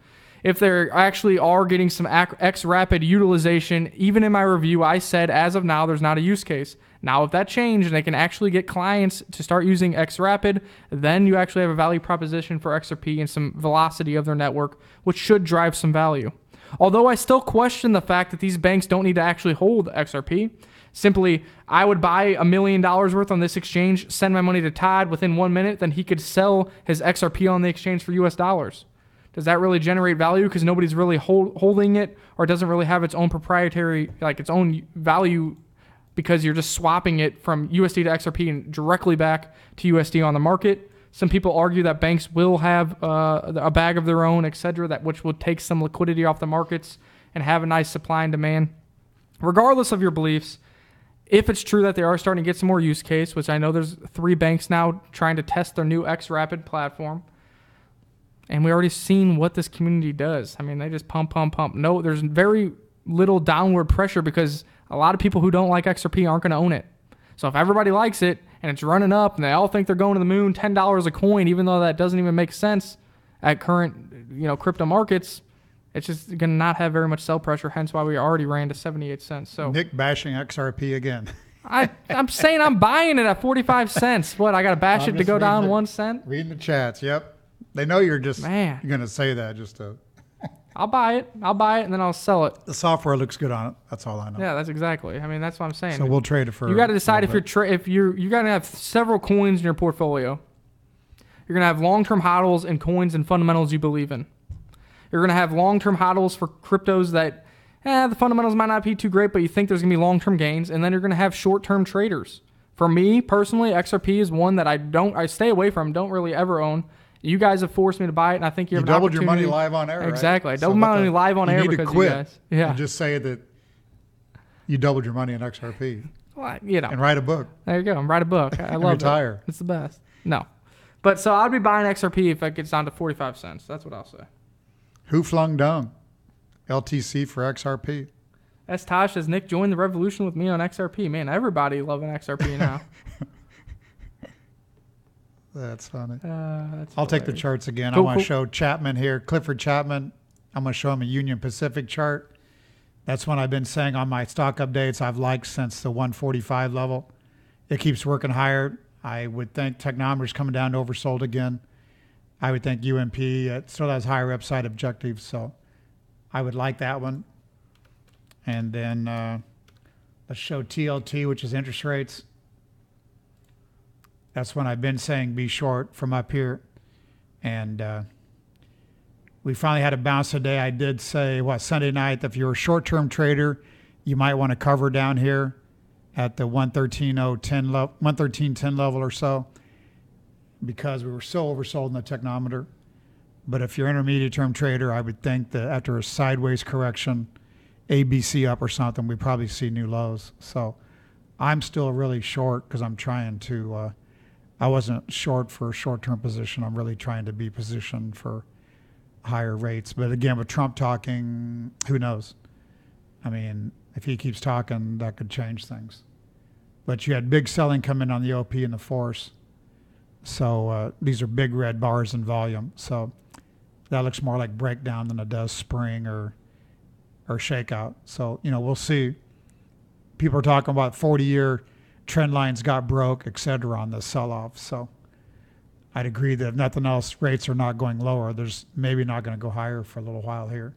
If there actually are getting some X-Rapid utilization, even in my review, I said as of now, there's not a use case. Now, if that changed and they can actually get clients to start using X-Rapid, then you actually have a value proposition for XRP and some velocity of their network, which should drive some value. Although I still question the fact that these banks don't need to actually hold XRP. Simply, I would buy $1 million worth on this exchange, send my money to Todd within 1 minute, then he could sell his XRP on the exchange for US dollars. Does that really generate value because nobody's really holding it, or doesn't really have its own proprietary, like its own value, because you're just swapping it from USD to XRP and directly back to USD on the market? Some people argue that banks will have a bag of their own, etc., that which will take some liquidity off the markets and have a nice supply and demand. Regardless of your beliefs, if it's true that they are starting to get some more use case, which I know there's 3 banks now trying to test their new X-Rapid platform, and we already seen what this community does. I mean, they just pump. No, there's very little downward pressure because a lot of people who don't like XRP aren't going to own it. So if everybody likes it and it's running up and they all think they're going to the moon, $10 a coin, even though that doesn't even make sense at current, crypto markets, it's just going to not have very much sell pressure, hence why we already ran to 78 cents. So Nick bashing XRP again. I'm saying I'm buying it at 45 cents. What, I got to bash it to go down 1 cent? Reading the chats, yep. They know you're just Man. You're going to say that just to... I'll buy it, and then I'll sell it. The software looks good on it. That's all I know. Yeah, that's exactly. I mean, that's what I'm saying. So we'll trade it for... You got to decide if you got to have several coins in your portfolio. You're going to have long-term hodls and coins and fundamentals you believe in. You're going to have long-term hodls for cryptos that the fundamentals might not be too great, but you think there's going to be long-term gains. And then you're going to have short-term traders. For me, personally, XRP is one that I stay away from, don't really ever own. You guys have forced me to buy it, and I think you have an doubled your opportunity. money live on air, Exactly. right? I doubled my money live on air because you quit. Guys. Yeah. And just say that you doubled your money in XRP. Well, And write a book. There you go. And write a book. I love retire. It's the best. No. But so I'd be buying XRP if it gets down to 45 cents. That's what I'll say. Who flung dung? LTC for XRP. S. Tosh says, Nick, join the revolution with me on XRP. Man, everybody loving XRP now. That's funny. I'll take the charts again. Cool, I want to show Chapman here, Clifford Chapman. I'm going to show him a Union Pacific chart. That's one I've been saying on my stock updates I've liked since the 145 level. It keeps working higher. I would think Technometer's coming down to oversold again. I would think UMP still has higher upside objectives, so I would like that one. And then let's show TLT, which is interest rates. That's when I've been saying be short from up here. And we finally had a bounce today. I did say, Sunday night, if you're a short-term trader, you might want to cover down here at the 113.10 level or so, because we were so oversold in the Technometer. But if you're an intermediate-term trader, I would think that after a sideways correction, ABC up or something, we probably see new lows. So I'm still really short because I'm trying to I wasn't short for a short-term position. I'm really trying to be positioned for higher rates. But again, with Trump talking, who knows? I mean, if he keeps talking, that could change things. But you had big selling come in on the OP and the force. So these are big red bars in volume. So that looks more like breakdown than it does spring or shakeout. So, we'll see. People are talking about 40-year trend lines got broke, et cetera, on the sell-off. So I'd agree that if nothing else, rates are not going lower. There's maybe not going to go higher for a little while here.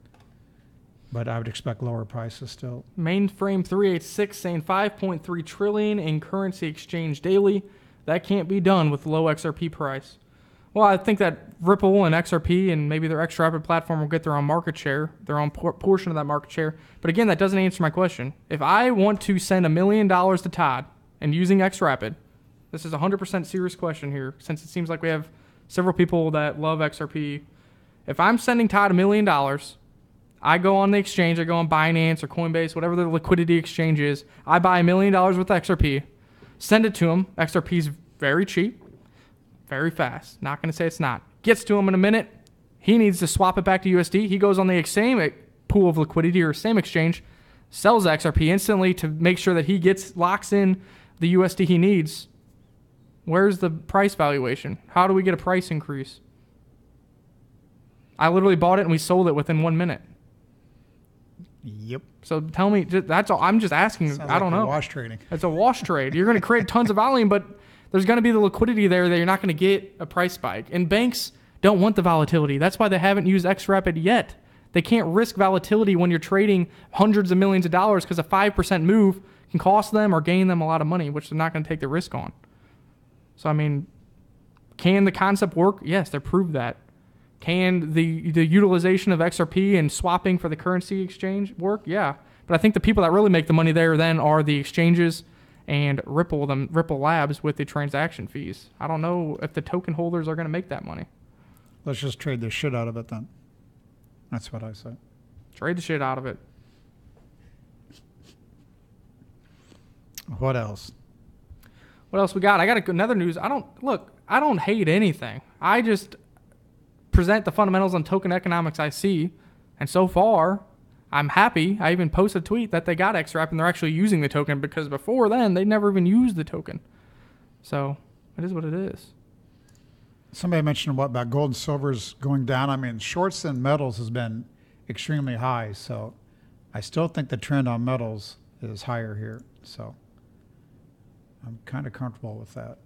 But I would expect lower prices still. Mainframe 386 saying 5.3 trillion in currency exchange daily. That can't be done with low XRP price. Well, I think that Ripple and XRP and maybe their XRapid platform will get their own market share, their own portion of that market share. But again, that doesn't answer my question. If I want to send $1 million to Todd and using XRapid, this is a 100% serious question here, since it seems like we have several people that love XRP. If I'm sending Todd $1 million, I go on the exchange, I go on Binance or Coinbase, whatever the liquidity exchange is, I buy $1 million worth of XRP, send it to him. XRP is very cheap. Very fast. Not going to say it's not. Gets to him in a minute. He needs to swap it back to USD. He goes on the same pool of liquidity or same exchange, sells XRP instantly to make sure that he locks in the USD he needs. Where's the price valuation? How do we get a price increase? I literally bought it and we sold it within 1 minute. Yep. So tell me, that's all. I'm just asking. Sounds I don't like know. wash trading. It's a wash trade. You're going to create tons of volume, but there's going to be the liquidity there that you're not going to get a price spike. And banks don't want the volatility. That's why they haven't used XRapid yet. They can't risk volatility when you're trading hundreds of millions of dollars because a 5% move can cost them or gain them a lot of money, which they're not going to take the risk on. So, I mean, can the concept work? Yes, they proved that. Can the utilization of XRP and swapping for the currency exchange work? Yeah. But I think the people that really make the money there then are the exchanges and Ripple Labs with the transaction fees. I don't know if the token holders are going to make that money. Let's just trade the shit out of it then. That's what I say. Trade the shit out of it. What else? What else we got? I got another news. I don't hate anything. I just present the fundamentals on token economics I see. And so far, I'm happy. I even posted a tweet that they got XRap and they're actually using the token, because before then they never even used the token. So it is what it is. Somebody mentioned what about gold and silver's going down. I mean, shorts in metals has been extremely high, so I still think the trend on metals is higher here. So I'm kind of comfortable with that.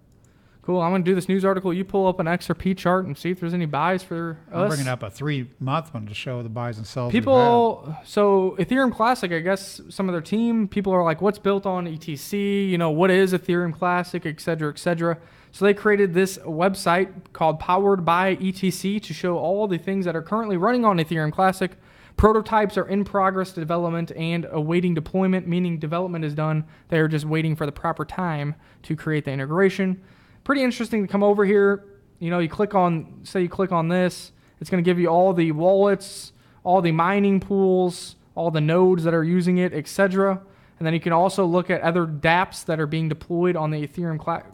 Cool. I'm going to do this news article. You pull up an XRP chart and see if there's any buys for us. I'm bringing up a 3-month one to show the buys and sells. People, so Ethereum Classic, I guess some of their team, people are like, what's built on ETC? What is Ethereum Classic, et cetera, et cetera. So they created this website called Powered by ETC to show all the things that are currently running on Ethereum Classic. Prototypes are in progress development and awaiting deployment, meaning development is done. They're just waiting for the proper time to create the integration. Pretty interesting to come over here. You click on this. It's going to give you all the wallets, all the mining pools, all the nodes that are using it, etc. And then you can also look at other dApps that are being deployed on the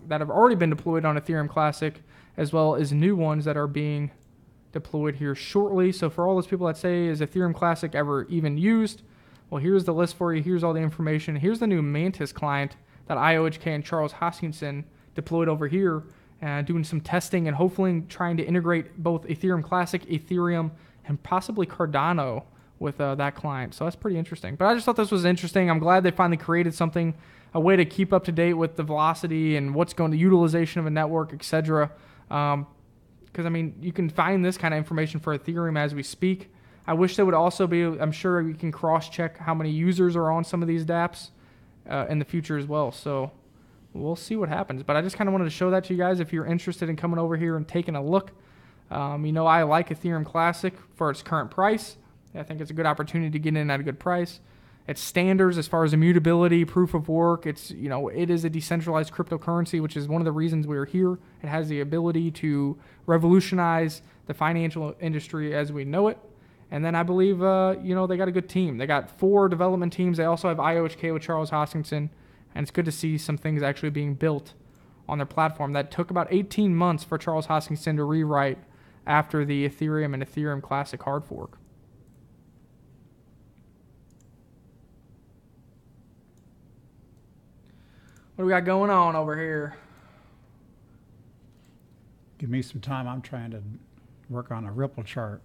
that have already been deployed on Ethereum Classic, as well as new ones that are being deployed here shortly. So for all those people that say, is Ethereum Classic ever even used? Well, here's the list for you. Here's all the information. Here's the new Mantis client that IOHK and Charles Hoskinson deployed over here, doing some testing and hopefully trying to integrate both Ethereum Classic, Ethereum, and possibly Cardano with that client. So that's pretty interesting. But I just thought this was interesting. I'm glad they finally created something, a way to keep up to date with the velocity and what's going to utilization of a network, etc. Because, you can find this kind of information for Ethereum as we speak. I wish there would also be, I'm sure we can cross-check how many users are on some of these dApps in the future as well. So we'll see what happens. But I just kind of wanted to show that to you guys if you're interested in coming over here and taking a look. I like Ethereum Classic for its current price. I think it's a good opportunity to get in at a good price. Its standards as far as immutability, proof of work, it is a decentralized cryptocurrency, which is one of the reasons we're here. It has the ability to revolutionize the financial industry as we know it. And then I believe, they got a good team. They got 4 development teams. They also have IOHK with Charles Hoskinson. And it's good to see some things actually being built on their platform that took about 18 months for Charles Hoskinson to rewrite after the Ethereum and Ethereum Classic hard fork. What do we got going on over here? Give me some time. I'm trying to work on a Ripple chart.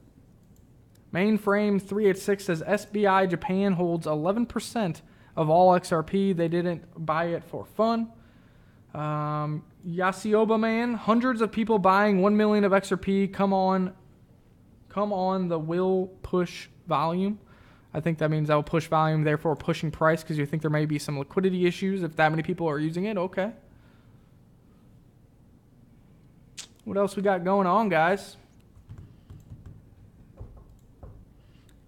Mainframe 386 says SBI Japan holds 11% of all XRP. They didn't buy it for fun. Yasioba man, hundreds of people buying 1 million of XRP. Come on, the will push volume. I think that means that will push volume, therefore pushing price, because you think there may be some liquidity issues if that many people are using it. Okay. What else we got going on, guys?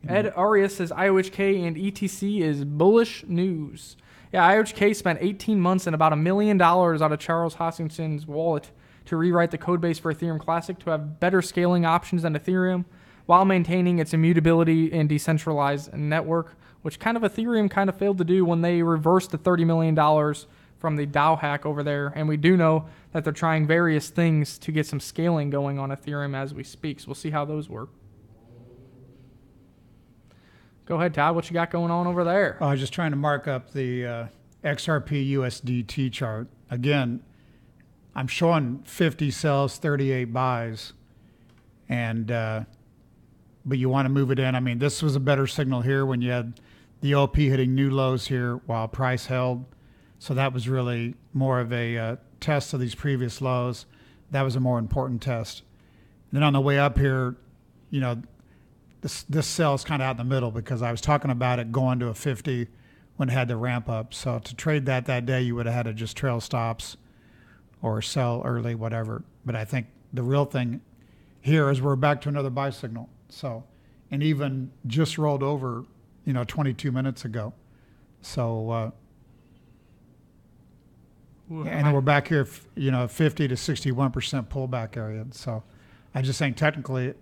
Ed Arias says IOHK and ETC is bullish news. Yeah, IOHK spent 18 months and about $1 million out of Charles Hoskinson's wallet to rewrite the codebase for Ethereum Classic to have better scaling options than Ethereum while maintaining its immutability and decentralized network, which kind of Ethereum kind of failed to do when they reversed the $30 million from the DAO hack over there. And we do know that they're trying various things to get some scaling going on Ethereum as we speak. So we'll see how those work. Go ahead, Todd. What you got going on over there? I was just trying to mark up the XRP USDT chart. Again, I'm showing 50 sells, 38 buys. And but you want to move it in. I mean, this was a better signal here when you had the OP hitting new lows here while price held. So that was really more of a test of these previous lows. That was a more important test. And then on the way up here, you know, this sell is kind of out in the middle because I was talking about it going to a 50 when it had the ramp up. So to trade that day, you would have had to just trail stops or sell early, whatever. But I think the real thing here is we're back to another buy signal. So, and even just rolled over, 22 minutes ago. So, and then we're back here, 50 to 61% pullback area. So I just think technically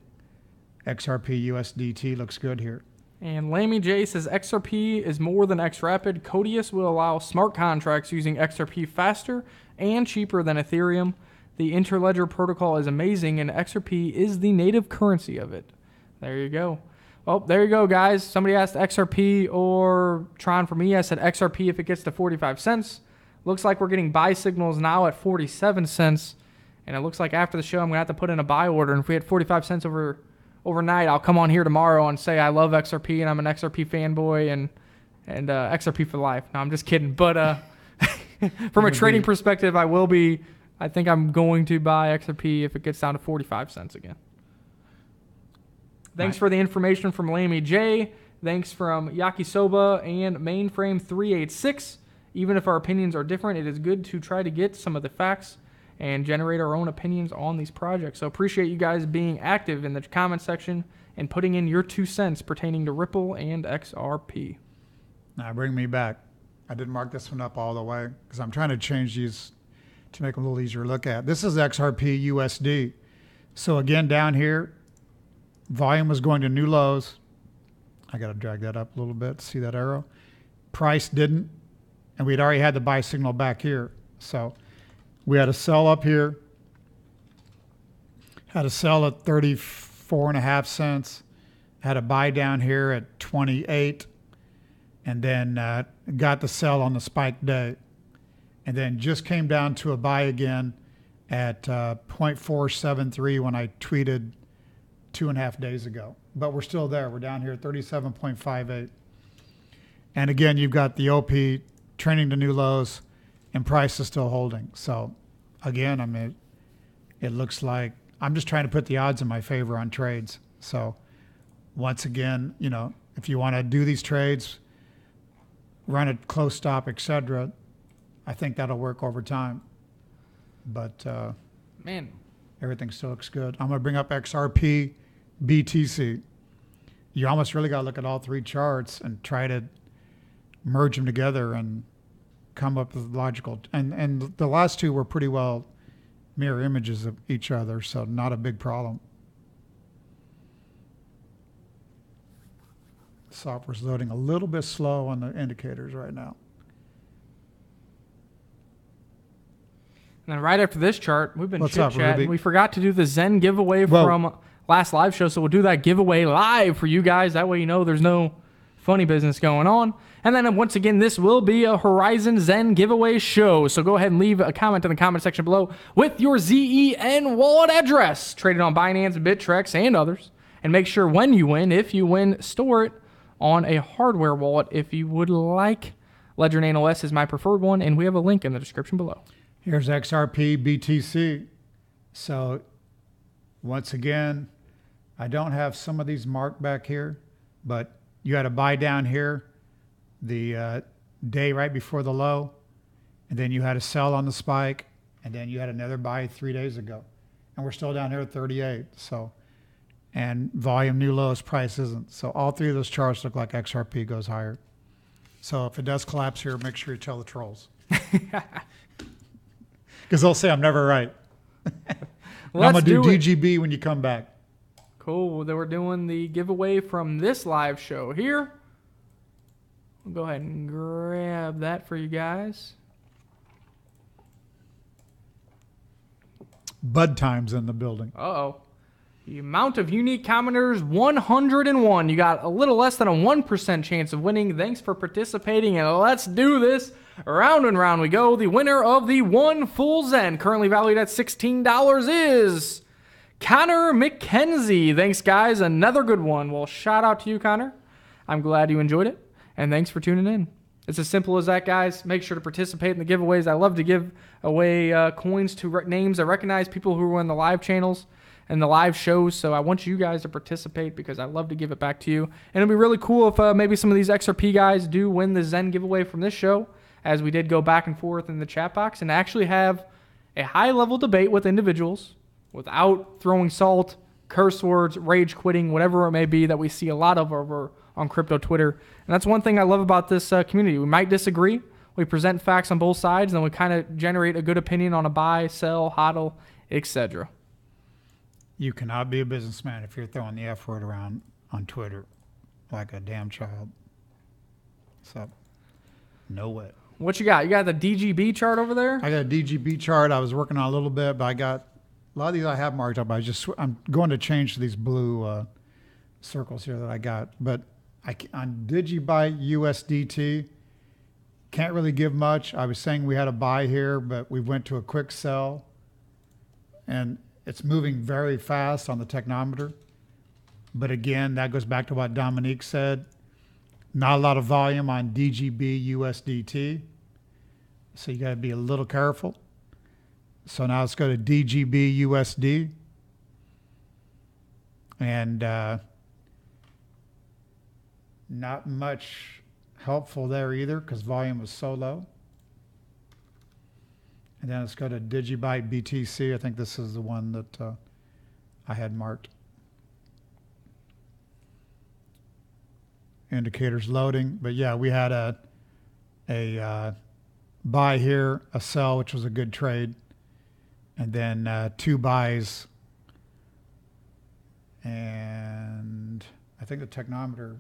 XRP USDT looks good here. And Lamy J says XRP is more than XRapid. Codius will allow smart contracts using XRP faster and cheaper than Ethereum. The Interledger protocol is amazing, and XRP is the native currency of it. There you go. Well, there you go, guys. Somebody asked XRP or Tron for me. I said XRP if it gets to 45 cents. Looks like we're getting buy signals now at 47 cents. And it looks like after the show, I'm going to have to put in a buy order. And if we had 45 cents overnight, I'll come on here tomorrow and say I love XRP and I'm an XRP fanboy and XRP for life. No, I'm just kidding. But from a trading perspective, I think I'm going to buy XRP if it gets down to 45 cents again. Thanks for the information from Lamy J. Thanks from Yakisoba and Mainframe 386. Even if our opinions are different, it is good to try to get some of the facts and generate our own opinions on these projects. So appreciate you guys being active in the comment section and putting in your 2 cents pertaining to Ripple and XRP. Now bring me back. I didn't mark this one up all the way because I'm trying to change these to make them a little easier to look at. This is XRP USD. So again, down here, volume was going to new lows. I got to drag that up a little bit to see that arrow. Price didn't, and we'd already had the buy signal back here. So we had a sell up here, had a sell at 34.5 cents, had a buy down here at 28, and then got the sell on the spike day. And then just came down to a buy again at 0.473 when I tweeted 2.5 days ago. But we're still there. We're down here at 37.58. And again, you've got the OP trending to new lows and price is still holding. So again, I mean, it looks like I'm just trying to put the odds in my favor on trades. So once again, if you want to do these trades, run a close stop, etc., I think that'll work over time. But man, everything still looks good. I'm going to bring up XRP, BTC. You almost really got to look at all three charts and try to merge them together and come up with logical. And the last two were pretty well mirror images of each other, so not a big problem. Software's loading a little bit slow on the indicators right now. And then right after this chart, we've been What's up, chit-chatting. Ruby? We forgot to do the ZEN giveaway from last live show, so we'll do that giveaway live for you guys. That way you know there's no funny business going on. And then once again, this will be a Horizon ZEN giveaway show. So go ahead and leave a comment in the comment section below with your ZEN wallet address, traded on Binance, Bittrex, and others. And make sure when you win, if you win, store it on a hardware wallet if you would like. Ledger Nano S is my preferred one, and we have a link in the description below. Here's XRP BTC. So once again, I don't have some of these marked back here, but you had a buy down here the day right before the low, and then you had a sell on the spike, and then you had another buy 3 days ago. And we're still down here at 38. So, and volume new lows, price isn't. So all three of those charts look like XRP goes higher. So if it does collapse here, make sure you tell the trolls. Because they'll say I'm never right. I'm going to do DGB when you come back. Cool. Then we're doing the giveaway from this live show here. We'll go ahead and grab that for you guys. Bud time's in the building. Uh-oh. The amount of unique commenters, 101. You got a little less than a 1% chance of winning. Thanks for participating, and let's do this. Round and round we go. The winner of the one full ZEN, currently valued at $16, is Connor McKenzie. Thanks, guys. Another good one. Well, shout out to you, Connor. I'm glad you enjoyed it, and thanks for tuning in. It's as simple as that, guys. Make sure to participate in the giveaways. I love to give away coins to names I recognize, people who are in the live channels and the live shows. So I want you guys to participate because I love to give it back to you. And it'll be really cool if maybe some of these XRP guys do win the ZEN giveaway from this show, as we did go back and forth in the chat box and actually have a high-level debate with individuals without throwing salt, curse words, rage quitting, whatever it may be that we see a lot of over on crypto Twitter. And that's one thing I love about this community. We might disagree. We present facts on both sides, and then we kind of generate a good opinion on a buy, sell, hodl, etc. You cannot be a businessman if you're throwing the F word around on Twitter like a damn child. So, no way. What you got? You got the DGB chart over there? I got a DGB chart I was working on a little bit, but I got a lot of these I have marked up. I'm going to change to these blue circles here that I got. But on DigiByte USDT, can't really give much. I was saying we had a buy here, but we went to a quick sell. And it's moving very fast on the technometer. But again, that goes back to what Dominique said. Not a lot of volume on DGB USDT. So you got to be a little careful. So now let's go to DGB USD. And not much helpful there either because volume was so low. And then let's go to DigiByte BTC. I think this is the one that I had marked. Indicators loading. But yeah, we had a buy here, a sell, which was a good trade. And then two buys. And I think the technometer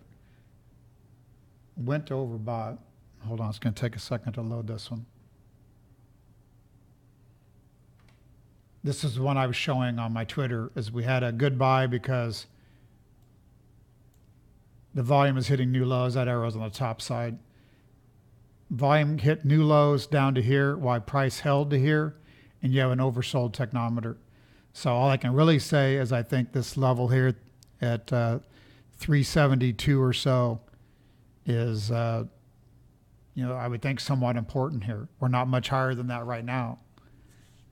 went to overbought. Hold on, it's going to take a second to load this one. This is the one I was showing on my Twitter, is we had a good buy because the volume is hitting new lows. That arrow's on the top side. Volume hit new lows down to here, while price held to here, and you have an oversold technometer. So all I can really say is I think this level here at 372 or so is, I would think somewhat important here. We're not much higher than that right now.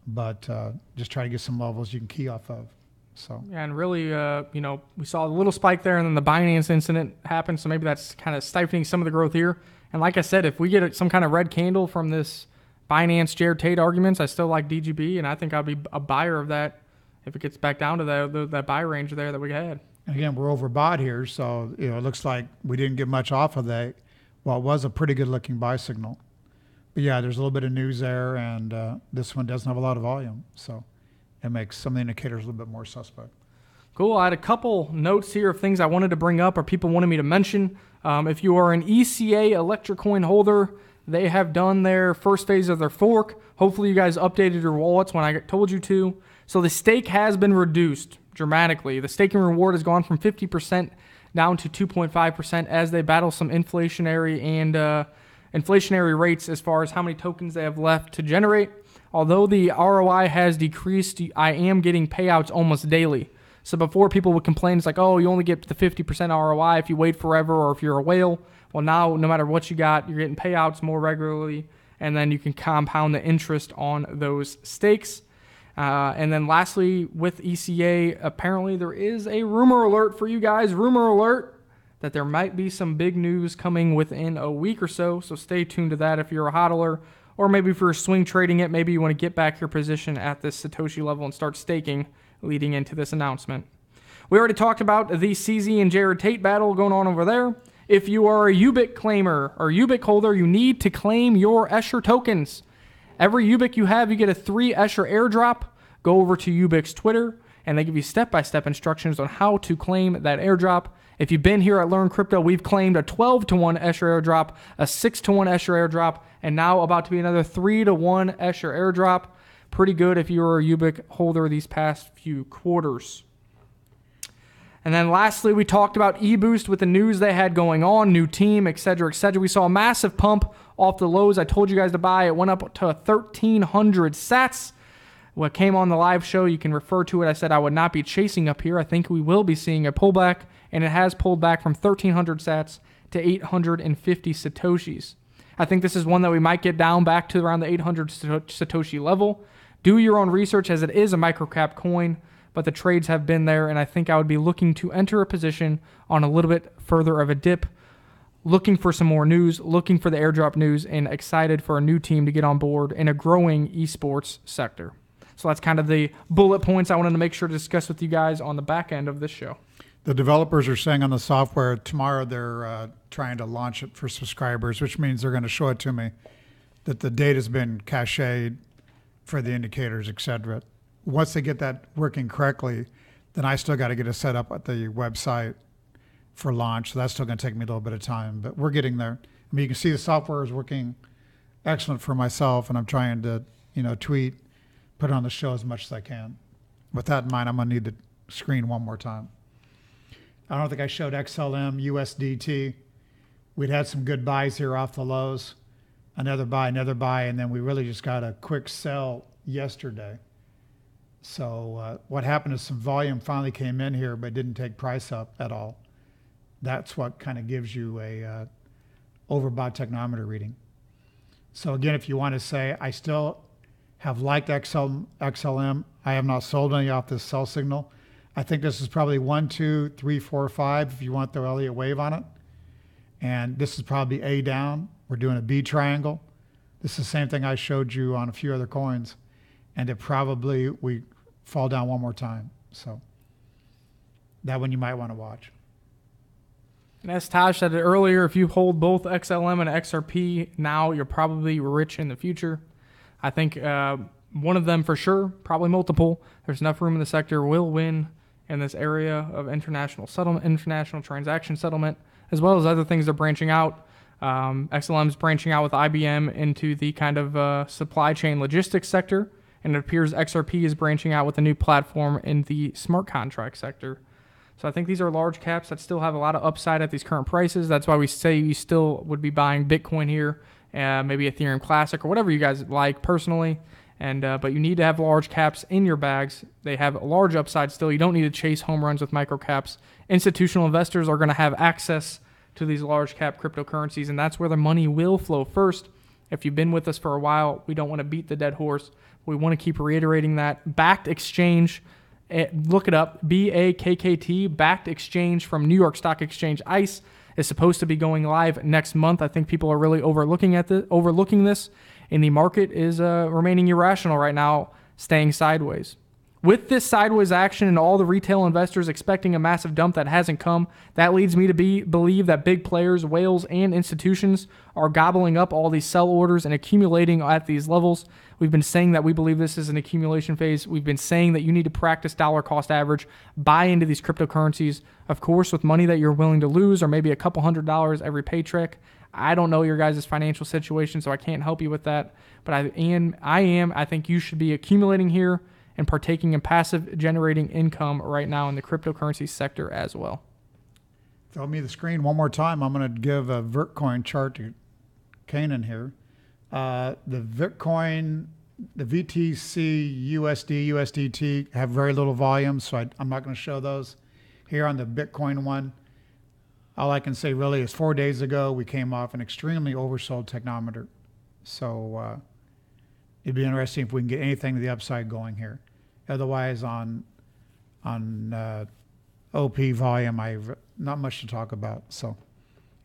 But just try to get some levels you can key off of. So yeah, and really, we saw a little spike there, and then the Binance incident happened, so maybe that's kind of stifling some of the growth here. And like I said, if we get some kind of red candle from this Binance Jared Tate arguments, I still like DGB, and I think I'll be a buyer of that if it gets back down to that buy range there that we had. And again, we're overbought here, so it looks like we didn't get much off of that. Well, it was a pretty good-looking buy signal. But yeah, there's a little bit of news there, and this one doesn't have a lot of volume, so it makes some of the indicators a little bit more suspect. Cool. I had a couple notes here of things I wanted to bring up or people wanted me to mention. If you are an ECA Electrocoin holder, They have done their first phase of their fork. Hopefully you guys updated your wallets when I told you to. So the stake has been reduced dramatically. The staking reward has gone from 50% down to 2.5% as they battle some inflationary rates as far as how many tokens they have left to generate. Although the ROI has decreased, I am getting payouts almost daily. So before people would complain, it's like, oh, you only get the 50% ROI if you wait forever or if you're a whale. Well, now no matter what you got, you're getting payouts more regularly, and then you can compound the interest on those stakes. And then lastly, with ECA, apparently there is a rumor alert for you guys. Rumor alert that there might be some big news coming within a week or so. So stay tuned to that if you're a hodler, or maybe if you're swing trading it, maybe you want to get back your position at this Satoshi level and start staking leading into this announcement. We already talked about the CZ and Jared Tate battle going on over there. If you are a UBIC claimer or UBIC holder, you need to claim your Escher tokens. Every UBIC you have, you get a 3 Escher airdrop. Go over to UBIC's Twitter, and they give you step-by-step instructions on how to claim that airdrop. If you've been here at Learn Crypto, we've claimed a 12-to-1 Escher airdrop, a 6-to-1 Escher airdrop, and now about to be another 3-to-1 Escher airdrop. Pretty good if you were a UBIC holder these past few quarters. And then lastly, we talked about eBoost with the news they had going on, new team, etc., etc. We saw a massive pump off the lows I told you guys to buy. It went up to 1,300 sats. What came on the live show, you can refer to it. I said I would not be chasing up here. I think we will be seeing a pullback, and it has pulled back from 1,300 sats to 850 Satoshis. I think this is one that we might get down back to around the 800 Satoshi level. Do your own research, as it is a microcap coin, but the trades have been there, and I think I would be looking to enter a position on a little bit further of a dip, looking for some more news, looking for the airdrop news, and excited for a new team to get on board in a growing esports sector. So that's kind of the bullet points I wanted to make sure to discuss with you guys on the back end of this show. The developers are saying on the software tomorrow they're trying to launch it for subscribers, which means they're going to show it to me that the data's been cached for the indicators, etc. Once they get that working correctly, then I still got to get it set up at the website for launch. So that's still going to take me a little bit of time, but we're getting there. I mean, you can see the software is working excellent for myself, and I'm trying to, tweet, put it on the show as much as I can. With that in mind, I'm going to need the screen one more time. I don't think I showed XLM, USDT. We'd had some good buys here off the lows. Another buy, and then we really just got a quick sell yesterday. So what happened is some volume finally came in here, but didn't take price up at all. That's what kind of gives you a overbought technometer reading. So again, if you want to say, I still have liked XLM, I have not sold any off this sell signal. I think this is probably 1, 2, 3, 4, 5 if you want the Elliott wave on it. And this is probably A down. We're doing a B triangle. This is the same thing I showed you on a few other coins. And we fall down one more time. So that one you might want to watch. And as Taj said it earlier, if you hold both XLM and XRP now, you're probably rich in the future. I think one of them for sure, probably multiple. There's enough room in the sector, will win in this area of international settlement, international transaction settlement, as well as other things they're branching out. XLM's branching out with IBM into the kind of supply chain logistics sector, and it appears XRP is branching out with a new platform in the smart contract sector. So I think these are large caps that still have a lot of upside at these current prices. That's why we say you still would be buying Bitcoin here, maybe Ethereum Classic or whatever you guys like personally. But you need to have large caps in your bags. They have a large upside still. You don't need to chase home runs with microcaps. Institutional investors are going to have access to these large cap cryptocurrencies, and that's where the money will flow first. If you've been with us for a while, we don't want to beat the dead horse. We want to keep reiterating that. Backed exchange, look it up, BAKKT, backed exchange from New York Stock Exchange ICE is supposed to be going live next month. I think people are really overlooking this, and the market is remaining irrational right now, staying sideways. With this sideways action and all the retail investors expecting a massive dump that hasn't come, that leads me to believe that big players, whales, and institutions are gobbling up all these sell orders and accumulating at these levels. We've been saying that we believe this is an accumulation phase. We've been saying that you need to practice dollar cost average, buy into these cryptocurrencies, of course, with money that you're willing to lose or maybe a couple $100 every paycheck. I don't know your guys' financial situation, so I can't help you with that. But I think you should be accumulating here and partaking in passive generating income right now in the cryptocurrency sector as well. Throw me the screen one more time. I'm going to give a Bitcoin chart to Kanan here. The Bitcoin, the VTC, USD, USDT have very little volume, so I'm not going to show those here on the Bitcoin one. All I can say really is 4 days ago, we came off an extremely oversold technometer. So it'd be interesting if we can get anything to the upside going here. Otherwise, on OP volume, I've not much to talk about. So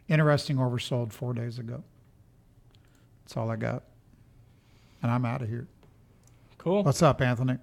interesting oversold 4 days ago. That's all I got. And I'm out of here. Cool. What's up, Anthony?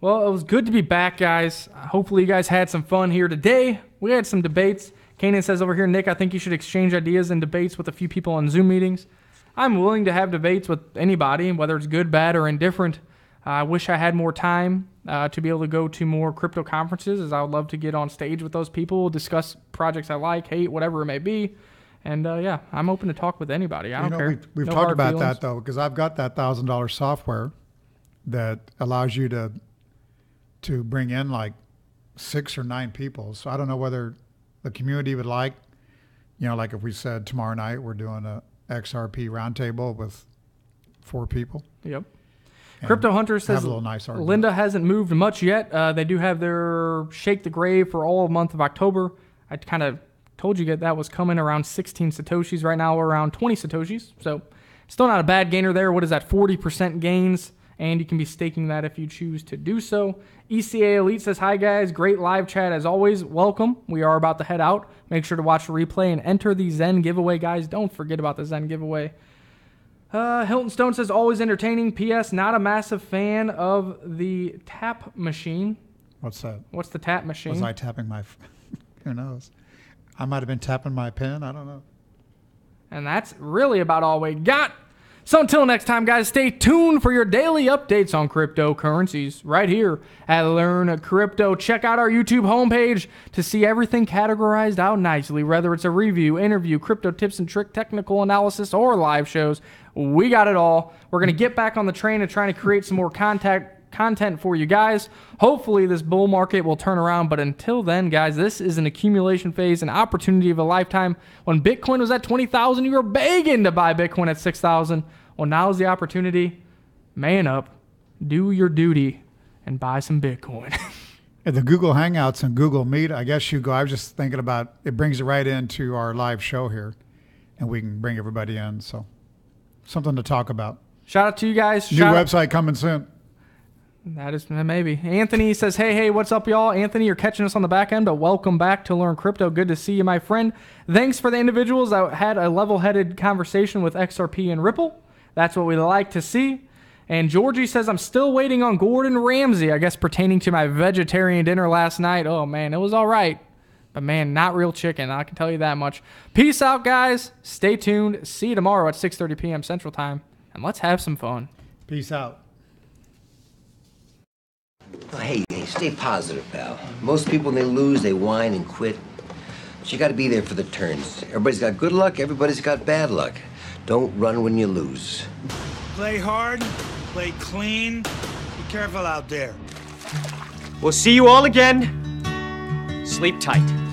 Well, it was good to be back, guys. Hopefully you guys had some fun here today. We had some debates. Kanan says over here, Nick, I think you should exchange ideas and debates with a few people on Zoom meetings. I'm willing to have debates with anybody, whether it's good, bad, or indifferent. I wish I had more time to be able to go to more crypto conferences, as I would love to get on stage with those people, discuss projects I like, hate, whatever it may be. And yeah, I'm open to talk with anybody. I don't care. We've No talked hard about feelings. that, though, because I've got that $1,000 software that allows you to bring in like 6 or 9 people. So I don't know whether the community would like, like if we said tomorrow night we're doing a XRP roundtable with 4 people. Yep. Crypto Hunter says nice Linda hasn't moved much yet. They do have their Shake the Grave for all of month of October. I kind of told you that was coming around 16 Satoshis. Right now we're around 20 Satoshis. So still not a bad gainer there. What is that? 40% gains. And you can be staking that if you choose to do so. ECA Elite says, hi guys, great live chat as always. Welcome. We are about to head out. Make sure to watch the replay and enter the ZEN giveaway, guys. Don't forget about the ZEN giveaway. Hilton Stone says, always entertaining. P.S. Not a massive fan of the tap machine. What's that? What's the tap machine? Was I tapping my... Who knows? I might have been tapping my pen. I don't know. And that's really about all we got. So until next time, guys, stay tuned for your daily updates on cryptocurrencies right here at Learn Crypto. Check out our YouTube homepage to see everything categorized out nicely, whether it's a review, interview, crypto tips and trick, technical analysis, or live shows. We got it all. We're going to get back on the train and trying to create some more content for you guys. Hopefully this bull market will turn around, but until then, guys, this is an accumulation phase, an opportunity of a lifetime. When Bitcoin was at 20,000, you were begging to buy Bitcoin at 6,000. Well, now's the opportunity. Man up, do your duty, and buy some Bitcoin. At the Google Hangouts and Google Meet, I guess you go. I was just thinking about it, brings it right into our live show here, and we can bring everybody in. So something to talk about. Shout out to you guys. New website coming soon. That is maybe. Anthony says, hey, what's up, y'all? Anthony, you're catching us on the back end, but welcome back to Learn Crypto. Good to see you, my friend. Thanks for the individuals that had a level-headed conversation with XRP and Ripple. That's what we like to see. And Georgie says, I'm still waiting on Gordon Ramsay, I guess pertaining to my vegetarian dinner last night. Oh, man, it was all right. But, man, not real chicken. I can tell you that much. Peace out, guys. Stay tuned. See you tomorrow at 6:30 p.m. Central Time. And let's have some fun. Peace out. Oh, hey, stay positive, pal. Most people, when they lose, they whine and quit. But you got to be there for the turns. Everybody's got good luck. Everybody's got bad luck. Don't run when you lose. Play hard, play clean. Be careful out there. We'll see you all again. Sleep tight.